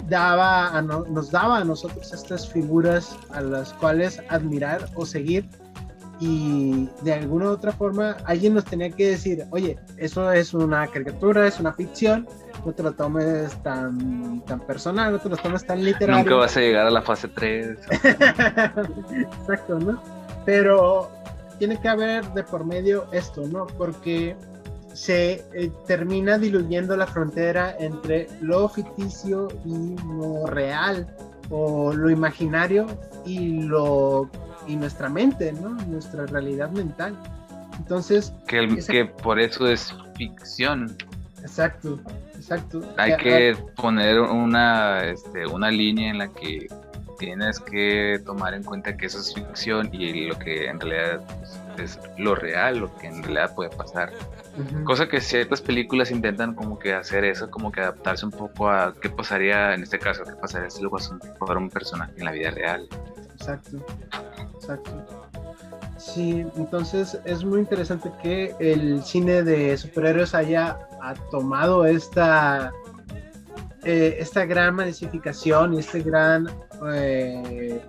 Speaker 2: nos daba a nosotros estas figuras a las cuales admirar o seguir, y de alguna u otra forma alguien nos tenía que decir, oye, eso es una caricatura, es una ficción, no te lo tomes tan personal, no te lo tomes tan literario.
Speaker 3: Nunca vas a llegar a la fase 3.
Speaker 2: Exacto, ¿no? Pero tiene que haber de por medio esto, ¿no? Porque se termina diluyendo la frontera entre lo ficticio y lo real, o lo imaginario y nuestra mente, ¿no? Nuestra realidad mental. Entonces...
Speaker 3: Que por eso es ficción.
Speaker 2: Exacto.
Speaker 3: Hay que poner una línea en la que tienes que tomar en cuenta que eso es ficción y lo que en realidad es lo real, lo que en realidad puede pasar. Uh-huh. Cosa que ciertas películas intentan como que hacer eso, como que adaptarse un poco a qué pasaría, en este caso, qué pasaría si luego fuera un personaje en la vida real.
Speaker 2: Exacto. Sí, entonces es muy interesante que el cine de superhéroes haya tomado esta gran masificación y este gran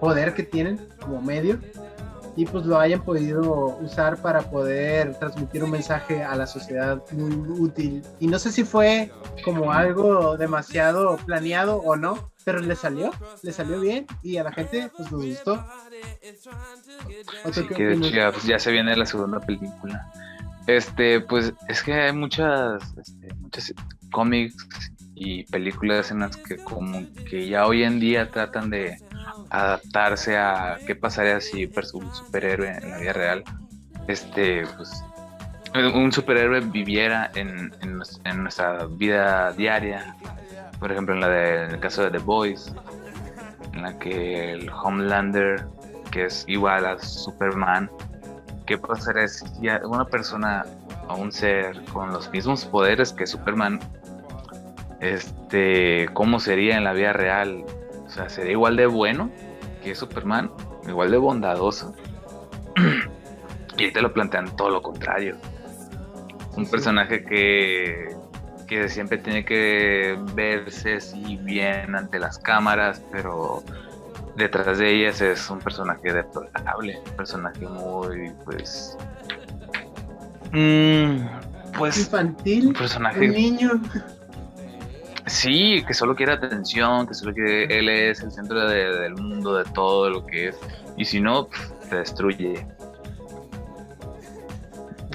Speaker 2: poder que tienen como medio, y pues lo hayan podido usar para poder transmitir un mensaje a la sociedad muy útil. Y no sé si fue como algo demasiado planeado o no, pero le salió bien y a la gente pues nos gustó.
Speaker 3: Sí, que de hecho ya se viene la segunda película. Pues es que hay muchas cómics y películas en las que como que ya hoy en día tratan de adaptarse a qué pasaría si un superhéroe en la vida real, pues un superhéroe viviera en nuestra vida diaria. Por ejemplo, en el caso de The Boys, en la que el Homelander, que es igual a Superman, ¿qué pasaría si una persona o un ser con los mismos poderes que Superman, cómo sería en la vida real? O sea, ¿sería igual de bueno que Superman? ¿Igual de bondadoso? Y ahí te lo plantean todo lo contrario. Un personaje que siempre tiene que verse así bien ante las cámaras, pero detrás de ellas es un personaje deplorable, un personaje muy, pues
Speaker 2: infantil,
Speaker 3: un personaje,
Speaker 2: un niño.
Speaker 3: Sí, que solo quiere atención, que solo quiere, él es el centro del mundo, de todo lo que es, y si no, te destruye.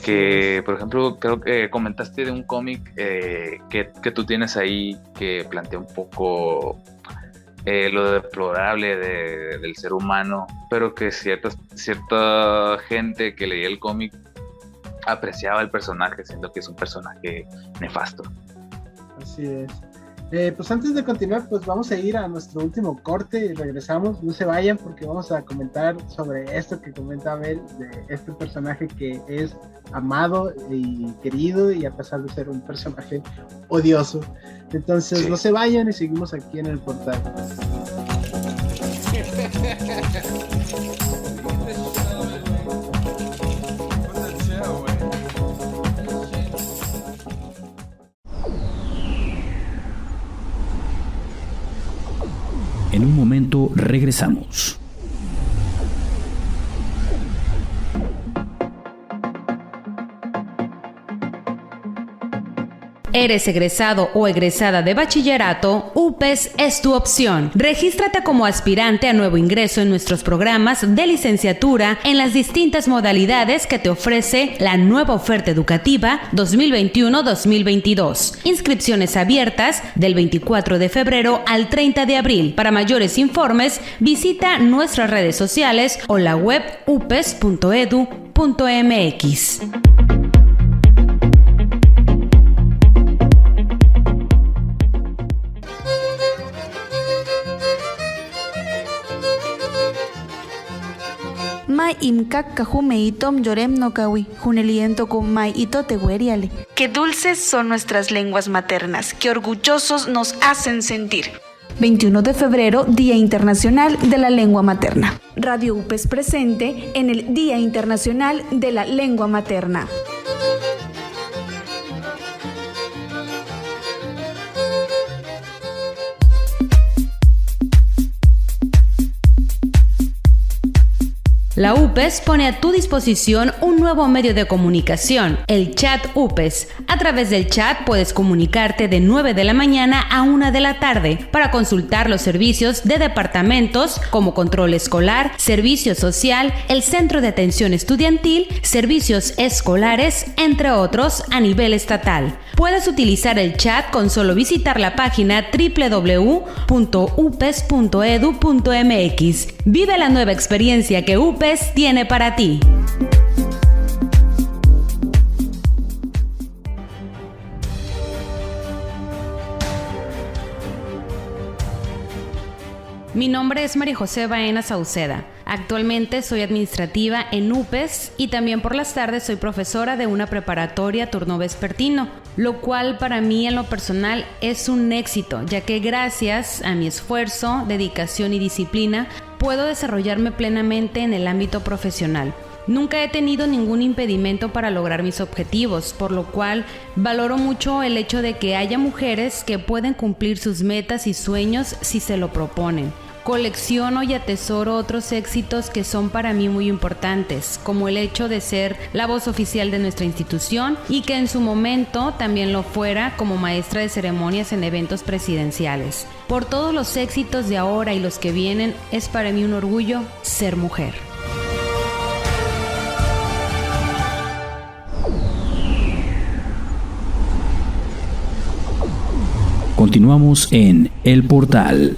Speaker 3: Que, por ejemplo, creo que comentaste de un cómic que tú tienes ahí que plantea un poco lo deplorable del ser humano, pero que cierta gente que leía el cómic apreciaba el personaje, siendo que es un personaje nefasto.
Speaker 2: Así es. Pues antes de continuar, pues vamos a ir a nuestro último corte y regresamos. No se vayan porque vamos a comentar sobre esto que comenta Abel, de este personaje que es amado y querido, y a pesar de ser un personaje odioso. Entonces sí, no se vayan y seguimos aquí en el portal.
Speaker 1: En un momento regresamos.
Speaker 7: ¿Eres egresado o egresada de bachillerato? UPES es tu opción. Regístrate como aspirante a nuevo ingreso en nuestros programas de licenciatura en las distintas modalidades que te ofrece la nueva oferta educativa 2021-2022. Inscripciones abiertas del 24 de febrero al 30 de abril. Para mayores informes, visita nuestras redes sociales o la web upes.edu.mx.
Speaker 4: Mai imkak kajume itom llorem no kawi, juneliento con mai itote gueriale. Qué dulces son nuestras lenguas maternas, qué orgullosos nos hacen sentir. 21 de febrero, Día Internacional de la Lengua Materna. Radio UPES presente en el Día Internacional de la Lengua Materna.
Speaker 7: La UPES pone a tu disposición un nuevo medio de comunicación, el chat UPES. A través del chat puedes comunicarte de 9 de la mañana a 1 de la tarde para consultar los servicios de departamentos como control escolar, servicio social, el centro de atención estudiantil, servicios escolares, entre otros, a nivel estatal. Puedes utilizar el chat con solo visitar la página www.upes.edu.mx. Vive la nueva experiencia que UPES tiene para ti. Mi nombre es María José Baena Sauceda. Actualmente soy administrativa en UPES y también por las tardes soy profesora de una preparatoria turno vespertino, lo cual para mí en lo personal es un éxito, ya que gracias a mi esfuerzo, dedicación y disciplina puedo desarrollarme plenamente en el ámbito profesional. Nunca he tenido ningún impedimento para lograr mis objetivos, por lo cual valoro mucho el hecho de que haya mujeres que pueden cumplir sus metas y sueños si se lo proponen. Colecciono y atesoro otros éxitos que son para mí muy importantes, como el hecho de ser la voz oficial de nuestra institución y que en su momento también lo fuera como maestra de ceremonias en eventos presidenciales. Por todos los éxitos de ahora y los que vienen, es para mí un orgullo ser mujer.
Speaker 1: Continuamos en El Portal.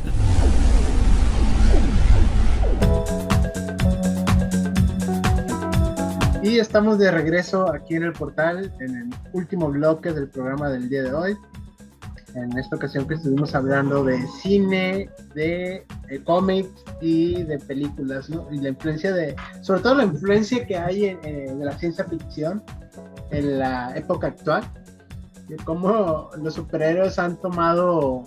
Speaker 2: Y estamos de regreso aquí en El Portal, en el último bloque del programa del día de hoy. En esta ocasión que estuvimos hablando de cine, de cómics y de películas, ¿no? Y la influencia sobre todo la influencia que hay de la ciencia ficción en la época actual. De cómo los superhéroes han tomado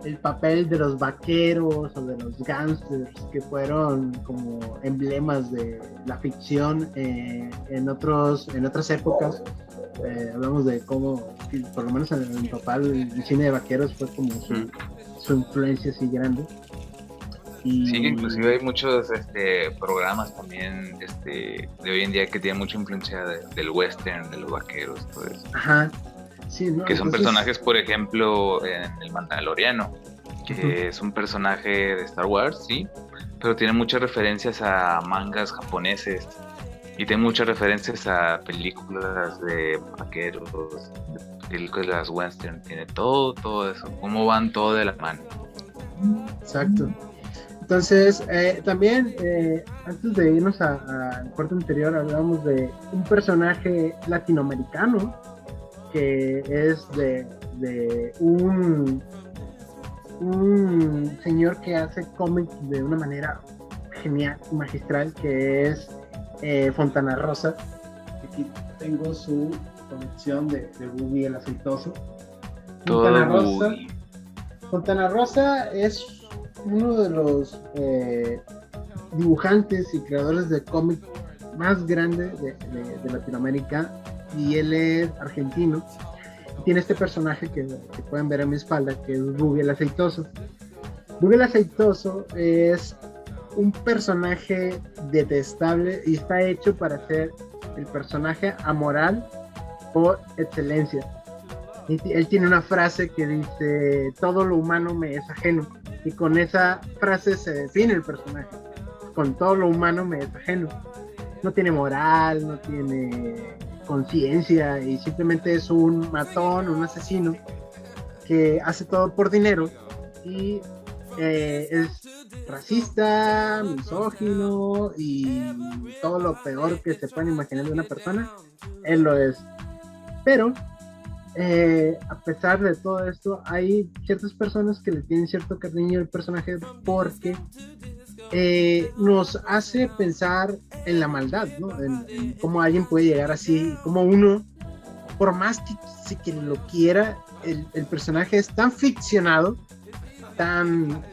Speaker 2: el papel de los vaqueros o de los gángsters, que fueron como emblemas de la ficción en otras épocas. Hablamos de cómo, por lo menos en mi papá, el cine de vaqueros fue como su influencia así grande. Y... sí,
Speaker 3: inclusive hay muchos programas también de hoy en día que tienen mucha influencia del western, de los vaqueros, todo eso.
Speaker 2: Ajá. Sí, ¿no?
Speaker 3: Que son personajes, por ejemplo, en el Mandaloriano, que es un personaje de Star Wars, sí, pero tiene muchas referencias a mangas japoneses y tiene muchas referencias a películas de vaqueros, de películas western, tiene todo eso, cómo van todo de la mano.
Speaker 2: Exacto. Entonces, también, antes de irnos al corte anterior, hablamos de un personaje latinoamericano que es de un señor que hace cómics de una manera genial, magistral, que es Fontana Rosa. Aquí tengo su colección de Boogie el Aceitoso. Fontana Rosa es uno de los dibujantes y creadores de cómics más grandes de Latinoamérica, y él es argentino. Tiene este personaje que pueden ver a mi espalda, que es Boogie el Aceitoso. Buggy el Aceitoso es un personaje detestable y está hecho para ser el personaje amoral por excelencia. Él tiene una frase que dice: todo lo humano me es ajeno, y con esa frase se define el personaje. Con todo lo humano me es ajeno. No tiene moral, no tiene conciencia, y simplemente es un matón, un asesino que hace todo por dinero, y es racista, misógino y todo lo peor que se pueden imaginar de una persona. Él lo es. Pero a pesar de todo esto, hay ciertas personas que le tienen cierto cariño al personaje porque nos hace pensar en la maldad, ¿no? En cómo alguien puede llegar así, cómo uno, por más que lo quiera, el personaje es tan ficcionado, tan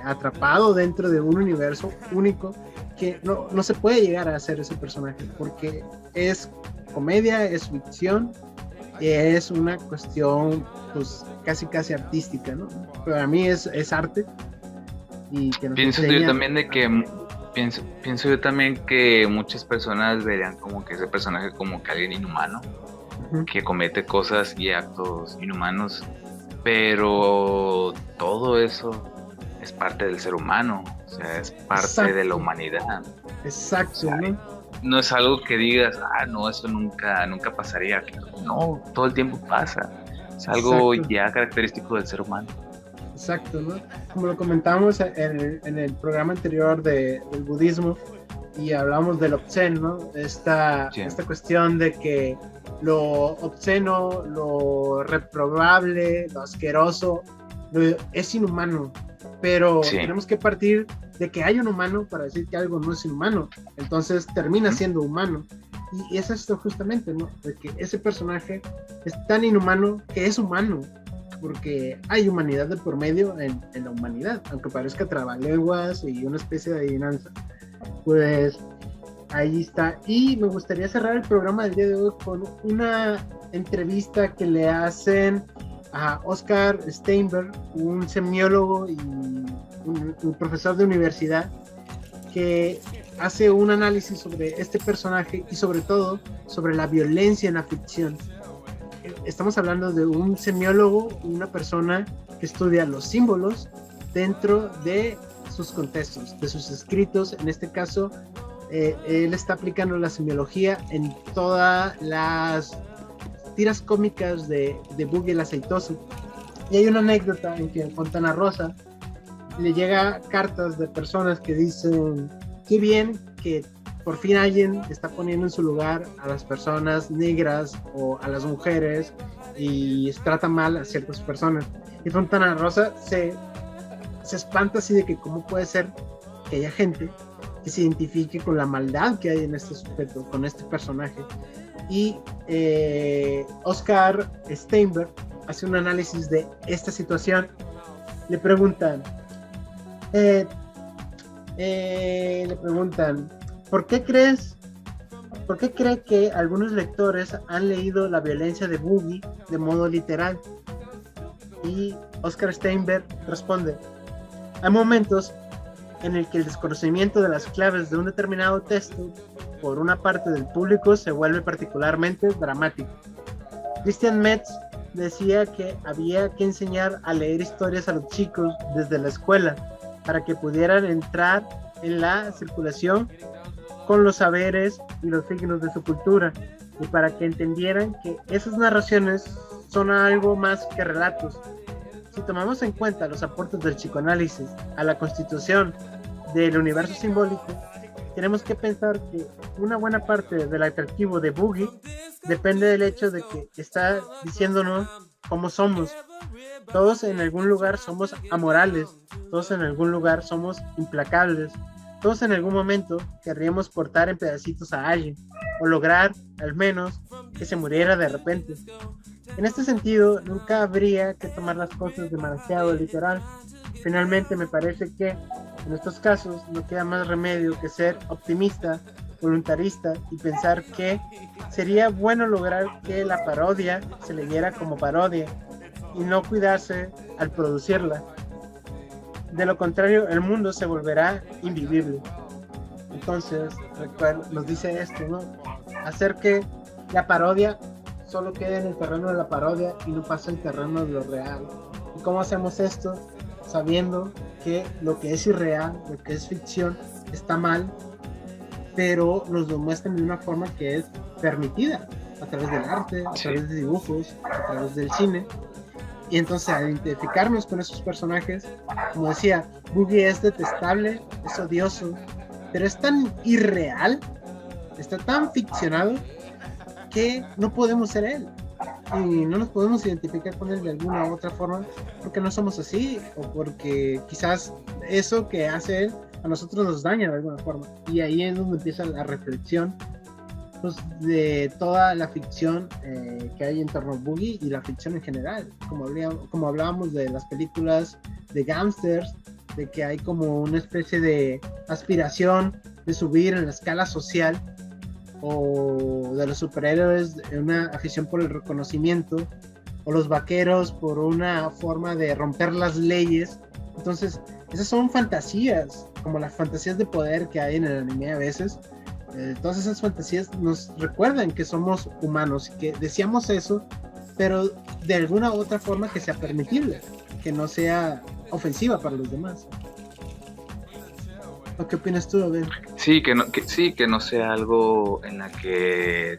Speaker 2: atrapado dentro de un universo único, que no se puede llegar a hacer ese personaje, porque es comedia, es ficción, es una cuestión pues casi artística, ¿no? Para mí es arte. Y que
Speaker 3: pienso yo también que muchas personas verían como que ese personaje como que alguien inhumano, que comete cosas y actos inhumanos, pero todo eso es parte del ser humano, o sea, es parte de la humanidad.
Speaker 2: Exacto. O sea,
Speaker 3: no es algo que digas, no, eso nunca pasaría. No, todo el tiempo pasa. Es algo ya característico del ser humano.
Speaker 2: Exacto, ¿no? Como lo comentamos en el programa anterior del budismo, y hablamos del obsceno, ¿no? Esta cuestión de que lo obsceno, lo reprobable, lo asqueroso, es inhumano, pero tenemos que partir de que hay un humano para decir que algo no es inhumano, entonces termina siendo humano, y es esto justamente, ¿no? De que ese personaje es tan inhumano que es humano, porque hay humanidad de por medio en la humanidad, aunque parezca trabalenguas y una especie de adivinanza, pues ahí está. Y me gustaría cerrar el programa del día de hoy con una entrevista que le hacen a Oscar Steinberg, un semiólogo y un profesor de universidad, que hace un análisis sobre este personaje y sobre todo sobre la violencia en la ficción. Estamos hablando de un semiólogo, una persona que estudia los símbolos dentro de sus contextos, de sus escritos. En este caso, él está aplicando la semiología en todas las tiras cómicas de Buggy el Aceitoso. Y hay una anécdota en que en Fontana Rosa le llega cartas de personas que dicen: qué bien que por fin alguien está poniendo en su lugar a las personas negras o a las mujeres y trata mal a ciertas personas. Y Fontana Rosa se espanta así de que cómo puede ser que haya gente que se identifique con la maldad que hay en este sujeto, con este personaje. Y Oscar Steinberg hace un análisis de esta situación. Le preguntan, ¿por qué cree que algunos lectores han leído la violencia de Buggy de modo literal? Y Oscar Steinberg responde: hay momentos en el que el desconocimiento de las claves de un determinado texto por una parte del público se vuelve particularmente dramático. Christian Metz decía que había que enseñar a leer historias a los chicos desde la escuela para que pudieran entrar en la circulación con los saberes y los signos de su cultura, y para que entendieran que esas narraciones son algo más que relatos. Si tomamos en cuenta los aportes del psicoanálisis a la constitución del universo simbólico, tenemos que pensar que una buena parte del atractivo de Buggy depende del hecho de que está diciéndonos cómo somos. Todos en algún lugar somos amorales, todos en algún lugar somos implacables, todos en algún momento querríamos cortar en pedacitos a alguien, o lograr, al menos, que se muriera de repente. En este sentido, nunca habría que tomar las cosas demasiado literal. Finalmente, me parece que en estos casos no queda más remedio que ser optimista, voluntarista y pensar que sería bueno lograr que la parodia se leyera como parodia y no cuidarse al producirla. De lo contrario, el mundo se volverá invivible. Entonces, nos dice esto, ¿no? Hacer que la parodia solo quede en el terreno de la parodia y no pase al terreno de lo real. ¿Y cómo hacemos esto? Sabiendo que lo que es irreal, lo que es ficción, está mal, pero nos lo muestran de una forma que es permitida, a través del arte, a través de dibujos, a través del cine. Y entonces, al identificarnos con esos personajes, como decía, Boogie es detestable, es odioso, pero es tan irreal, está tan ficcionado, que no podemos ser él. Y no nos podemos identificar con él de alguna u otra forma, porque no somos así, o porque quizás eso que hace él a nosotros nos daña de alguna forma. Y ahí es donde empieza la reflexión, pues, de toda la ficción que hay en torno a Boogie y la ficción en general, como hablábamos de las películas de gángsters, de que hay como una especie de aspiración de subir en la escala social, o de los superhéroes una afición por el reconocimiento, o los vaqueros por una forma de romper las leyes. Entonces esas son fantasías, como las fantasías de poder que hay en el anime a veces. Todas esas fantasías nos recuerdan que somos humanos y que deseamos eso, pero de alguna u otra forma que sea permitible, que no sea ofensiva para los demás. ¿O qué opinas tú, Abel?
Speaker 3: Sí, que no sea algo en la que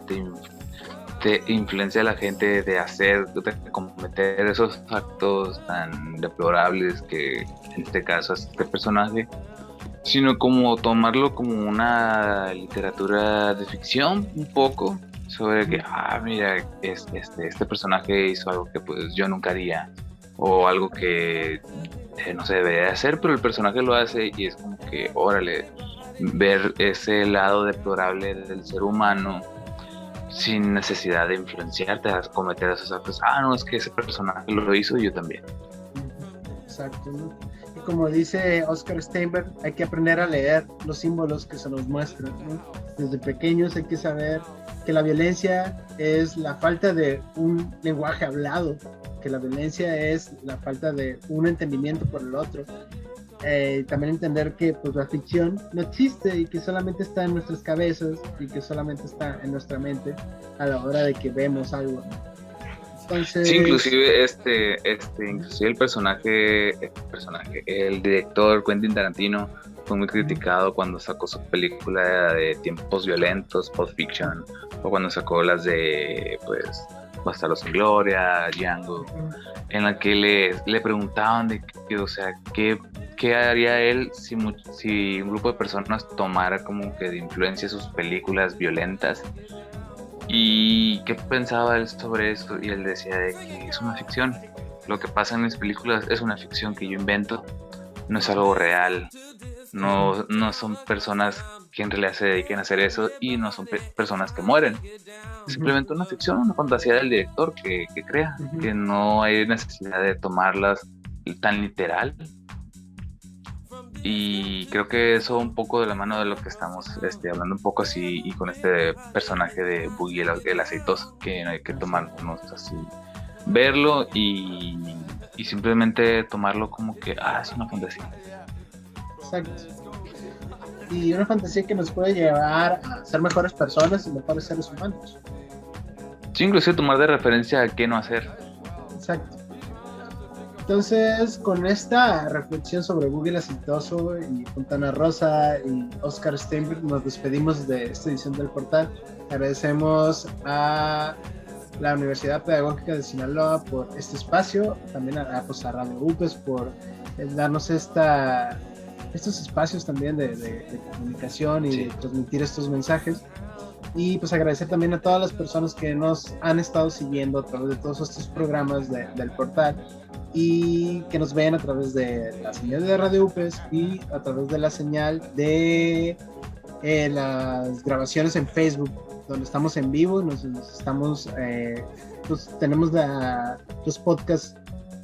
Speaker 3: te influencia a la gente de cometer esos actos tan deplorables que en este caso es este personaje, sino como tomarlo como una literatura de ficción un poco, sobre que, mira, este personaje hizo algo que pues yo nunca haría, o algo que no se debería hacer, pero el personaje lo hace, y es como que, órale, ver ese lado deplorable del ser humano sin necesidad de influenciarte a cometer esos actos. No, es que ese personaje lo hizo y yo también.
Speaker 2: Exacto, ¿no? Y como dice Oscar Steinberg, hay que aprender a leer los símbolos que se nos muestran, ¿no? Desde pequeños hay que saber que la violencia es la falta de un lenguaje hablado, que la violencia es la falta de un entendimiento por el otro. También entender que pues, la ficción no existe y que solamente está en nuestras cabezas y que solamente está en nuestra mente a la hora de que vemos algo. Entonces...
Speaker 3: Sí, inclusive inclusive el director Quentin Tarantino fue muy criticado cuando sacó su película de tiempos violentos, Pulp Fiction, o cuando sacó las de pues Bastardos sin Gloria, Django, en la que le preguntaban de que, o sea, ¿qué haría él si un grupo de personas tomara como que de influencia sus películas violentas? ¿Y qué pensaba él sobre eso? Y él decía de que es una ficción. Lo que pasa en mis películas es una ficción que yo invento, no es algo real. No son personas que en realidad se dediquen a hacer eso, y no son personas que mueren. Es simplemente una ficción, una fantasía del director que crea, que no hay necesidad de tomarlas tan literal. Y creo que eso un poco de la mano de lo que estamos hablando un poco así, y con este personaje de Boogie el aceitoso, que no hay que tomarnos así, verlo y simplemente tomarlo como que es una fantasía.
Speaker 2: Exacto. Y una fantasía que nos puede llevar a ser mejores personas y mejores seres humanos.
Speaker 3: Sí, inclusive tomar de referencia a qué no hacer.
Speaker 2: Exacto. Entonces, con esta reflexión sobre Boogie el aceitoso y Fontana Rosa y Oscar Steinberg, nos despedimos de esta edición del Portal. Agradecemos a la Universidad Pedagógica de Sinaloa por este espacio, también a Radio UPES por darnos estos espacios también de comunicación y de transmitir estos mensajes. Y pues agradecer también a todas las personas que nos han estado siguiendo a través de todos estos programas del portal, y que nos ven a través de la señal de Radio UPES y a través de la señal de las grabaciones en Facebook, donde estamos en vivo, pues tenemos los podcasts,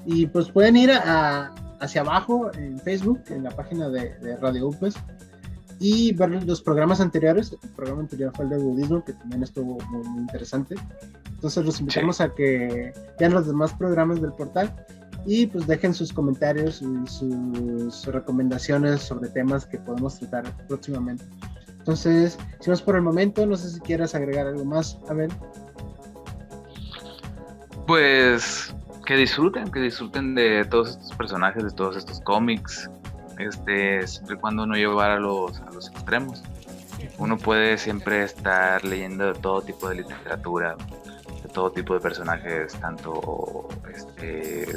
Speaker 2: y pues pueden ir hacia abajo en Facebook, en la página de Radio UPES, y ver los programas anteriores. El programa anterior fue el de budismo, que también estuvo muy interesante. Entonces los invitamos a que vean los demás programas del portal, y pues dejen sus comentarios y sus recomendaciones sobre temas que podemos tratar próximamente. Entonces, si no es por el momento, no sé si quieras agregar algo más, Abel.
Speaker 3: Pues que disfruten de todos estos personajes, de todos estos cómics, siempre y cuando no llevar a los extremos. Uno puede siempre estar leyendo de todo tipo de literatura, de todo tipo de personajes, tanto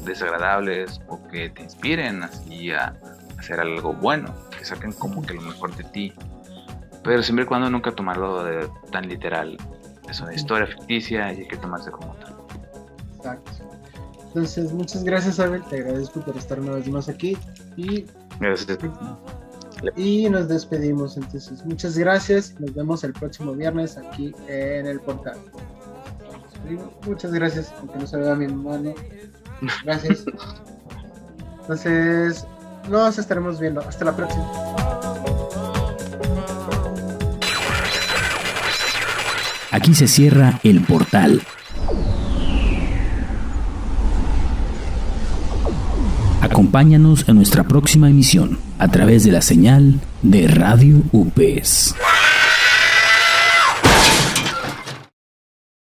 Speaker 3: desagradables o que te inspiren así a hacer algo bueno, que saquen como que lo mejor de ti, pero siempre y cuando nunca tomarlo tan literal. Es una historia ficticia y hay que tomarse como tal.
Speaker 2: Exacto. Entonces, muchas gracias, Abel, te agradezco por estar una vez más aquí
Speaker 3: Gracias.
Speaker 2: Y nos despedimos. Entonces, muchas gracias, nos vemos el próximo viernes aquí en el portal. Muchas gracias, aunque no se vea mi mano. Gracias. Entonces, nos estaremos viendo. Hasta la próxima.
Speaker 1: Aquí se cierra el portal. Acompáñanos en nuestra próxima emisión a través de la señal de Radio UPES.